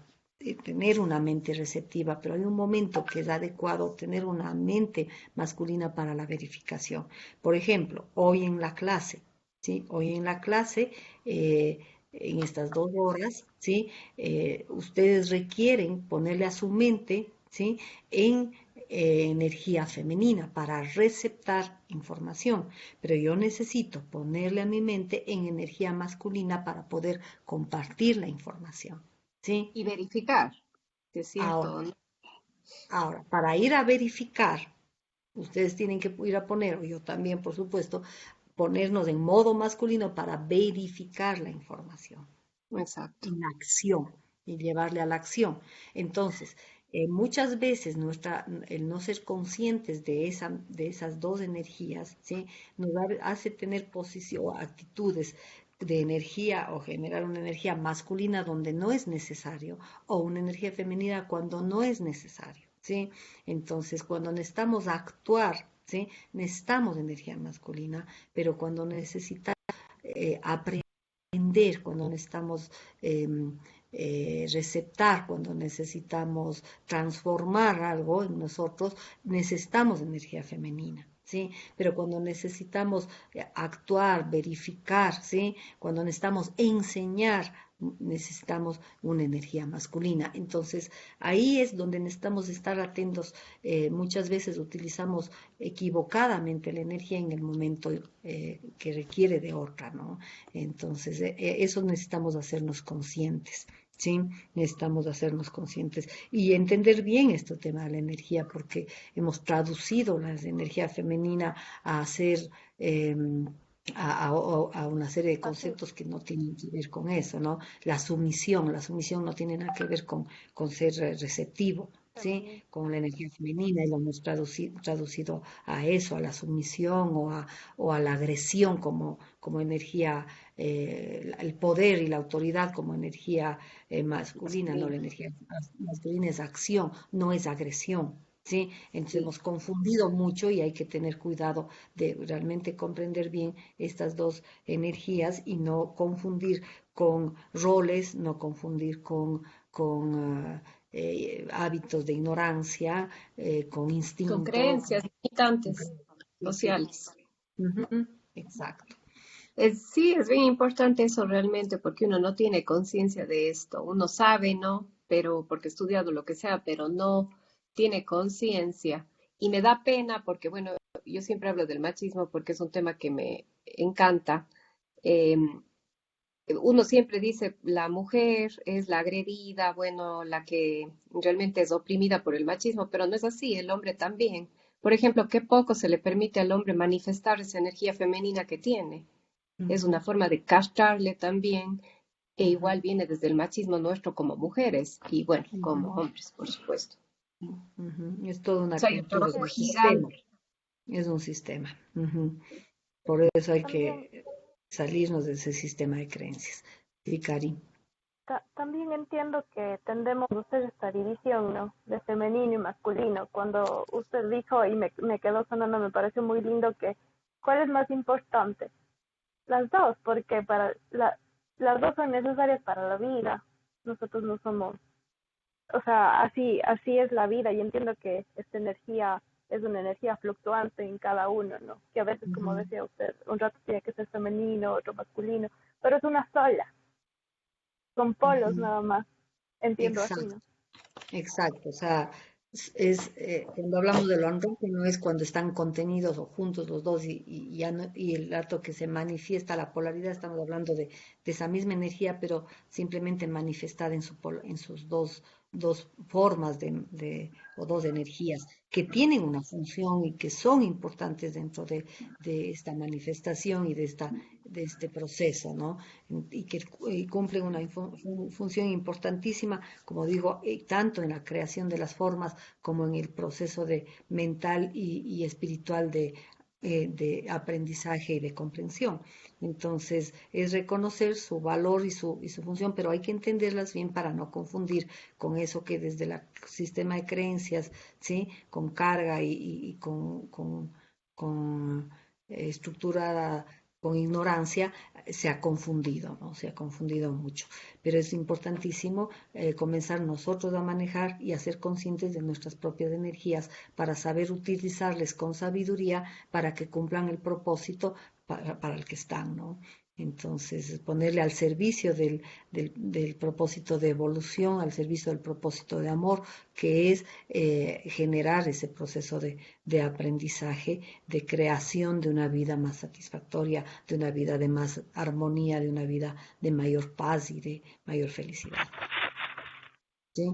tener una mente receptiva, pero hay un momento que es adecuado tener una mente masculina para la verificación. Por ejemplo, hoy en la clase, ¿sí? Hoy en la clase, en estas 2 horas, ¿sí? Ustedes requieren ponerle a su mente, ¿sí?, en energía femenina para receptar información, pero yo necesito ponerle a mi mente en energía masculina para poder compartir la información, ¿sí?
Y verificar si es cierto
Ahora,
o no.
para ir a verificar, ustedes tienen que ir a poner, o yo también, por supuesto, ponernos en modo masculino para verificar la información
Exacto.
en acción y llevarle a la acción. Entonces, muchas veces el no ser conscientes de esas dos energías, ¿sí?, nos hace tener actitudes de energía o generar una energía masculina donde no es necesario o una energía femenina cuando no es necesario, ¿sí? Entonces, cuando necesitamos actuar, ¿sí?, necesitamos energía masculina, pero cuando necesitamos aprender, cuando necesitamos receptar, cuando necesitamos transformar algo en nosotros, necesitamos energía femenina, ¿sí? Pero cuando necesitamos actuar, verificar, ¿sí?, cuando necesitamos enseñar, necesitamos una energía masculina. Entonces, ahí es donde necesitamos estar atentos. Muchas veces utilizamos equivocadamente la energía en el momento que requiere de otra, ¿no? Entonces, eso necesitamos hacernos conscientes, ¿sí? Necesitamos hacernos conscientes y entender bien este tema de la energía, porque hemos traducido la energía femenina a hacer... a una serie de conceptos que no tienen que ver con eso, ¿no? La sumisión no tiene nada que ver con ser receptivo, ¿sí? Con la energía femenina, y lo hemos traducido a eso, a la sumisión o a la agresión como energía, el poder y la autoridad como energía masculina. No, la energía masculina es acción, no es agresión, ¿sí? Entonces
Sí.
hemos confundido mucho y hay que tener cuidado de realmente comprender bien estas dos energías y no confundir con roles, no confundir con hábitos de ignorancia, con
Con
instinto.
creencias limitantes
Sí, sí.
sociales.
Ujú, exacto.
Sí, es bien importante eso realmente porque uno no tiene conciencia de esto. Uno sabe, ¿no? Pero porque ha estudiado lo que sea, pero no tiene conciencia. Y me da pena porque, bueno, yo siempre hablo del machismo porque es un tema que me encanta. Em, Uno siempre dice, la mujer es la agredida, bueno, la que realmente es oprimida por el machismo, pero no es así, el hombre también. Por ejemplo, qué poco se le permite al hombre manifestar esa energía femenina que tiene. Es una
Ujú,
forma de castrarle también, e
ujú,
igual viene desde el machismo nuestro como mujeres y bueno, como
ujú,
hombres, por supuesto.
ujú. Es toda
O
una
sea, hay
cultura,
otro
es un sistema,
gigante.
es un sistema. Ujú. Por eso hay
También,
que salirnos de ese sistema de creencias. Sí, Cari.
también entiendo que tendemos a hacer esta división, ¿no? De femenino y masculino. Cuando usted dijo, y me quedó sonando, me pareció muy lindo que, ¿cuál es más importante? Las dos, porque las dos son necesarias para la vida. Nosotros no somos, o sea, así es la vida. Y entiendo que esta energía es una energía fluctuante en cada uno, ¿no? Que a veces, como
Ujú,
decía usted, un rato tiene que ser femenino, otro masculino, pero es una sola, con polos
ujú.
nada más. Entiendo así,
Exacto.
¿no?
Exacto, o sea, cuando hablamos de lo andrógeno es cuando están contenidos o juntos los dos y ya no, y el rato que se manifiesta la polaridad, estamos hablando de esa misma energía, pero simplemente manifestada en sus dos formas o dos energías que tienen una función y que son importantes dentro de esta manifestación y de esta este proceso, ¿no? Y que cumplen una función importantísima, como digo, tanto en la creación de las formas como en el proceso de mental y espiritual de aprendizaje y de comprensión. Entonces, es reconocer su valor y su función, pero hay que entenderlas bien para no confundir con eso que desde el sistema de creencias, ¿sí? Con carga y con estructura con ignorancia, se ha confundido, ¿no? Se ha confundido mucho. Pero es importantísimo comenzar nosotros a manejar y a ser conscientes de nuestras propias energías para saber utilizarles con sabiduría para que cumplan el propósito para el que están, ¿no? Entonces, ponerle al servicio del propósito de evolución, al servicio del propósito de amor, que es generar ese proceso de aprendizaje, de creación de una vida más satisfactoria, de una vida de más armonía, de una vida de mayor paz y de mayor felicidad. ¿Sí?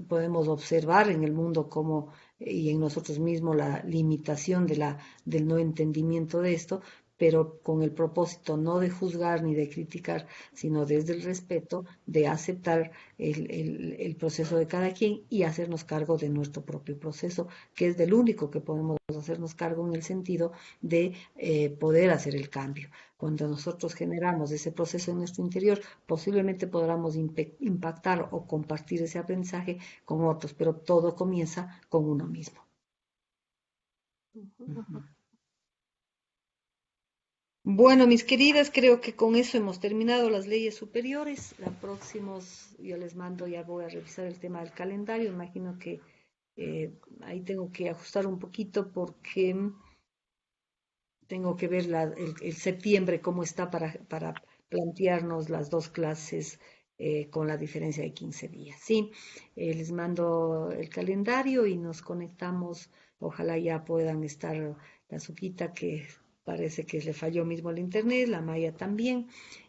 Podemos observar en el mundo cómo, y en nosotros mismos la limitación del no entendimiento de esto, pero con el propósito no de juzgar ni de criticar, sino desde el respeto de aceptar el proceso de cada quien y hacernos cargo de nuestro propio proceso, que es del único que podemos hacernos cargo en el sentido de poder hacer el cambio. Cuando nosotros generamos ese proceso en nuestro interior, posiblemente podamos impactar o compartir ese aprendizaje con otros, pero todo comienza con uno mismo. Uh-huh. Bueno, mis queridas, creo que con eso hemos terminado las leyes superiores. La próxima, yo les mando, ya voy a revisar el tema del calendario. Imagino que ahí tengo que ajustar un poquito porque tengo que ver el septiembre cómo está para plantearnos las dos clases con la diferencia de 15 días. Sí, les mando el calendario y nos conectamos. Ojalá ya puedan estar la Suquita, que parece que le falló mismo el internet, la Maya también,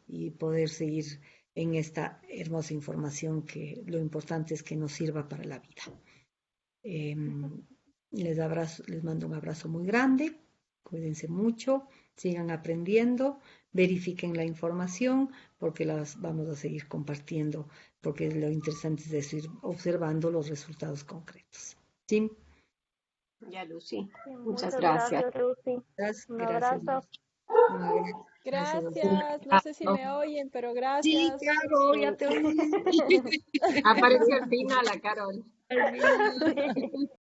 y poder seguir en esta hermosa información que lo importante es que nos sirva para la vida. Les mando un abrazo muy grande. Cuídense mucho, sigan aprendiendo, verifiquen la información porque las vamos a seguir compartiendo, porque lo interesante es ir observando los resultados concretos. ¿Sí?
Ya, Lucy.
Sí,
Muchas gracias.
Lucy. Un abrazo.
Gracias. No sé si me oyen, pero gracias.
Sí, claro, ya te oí.
Apareció al final la Carol.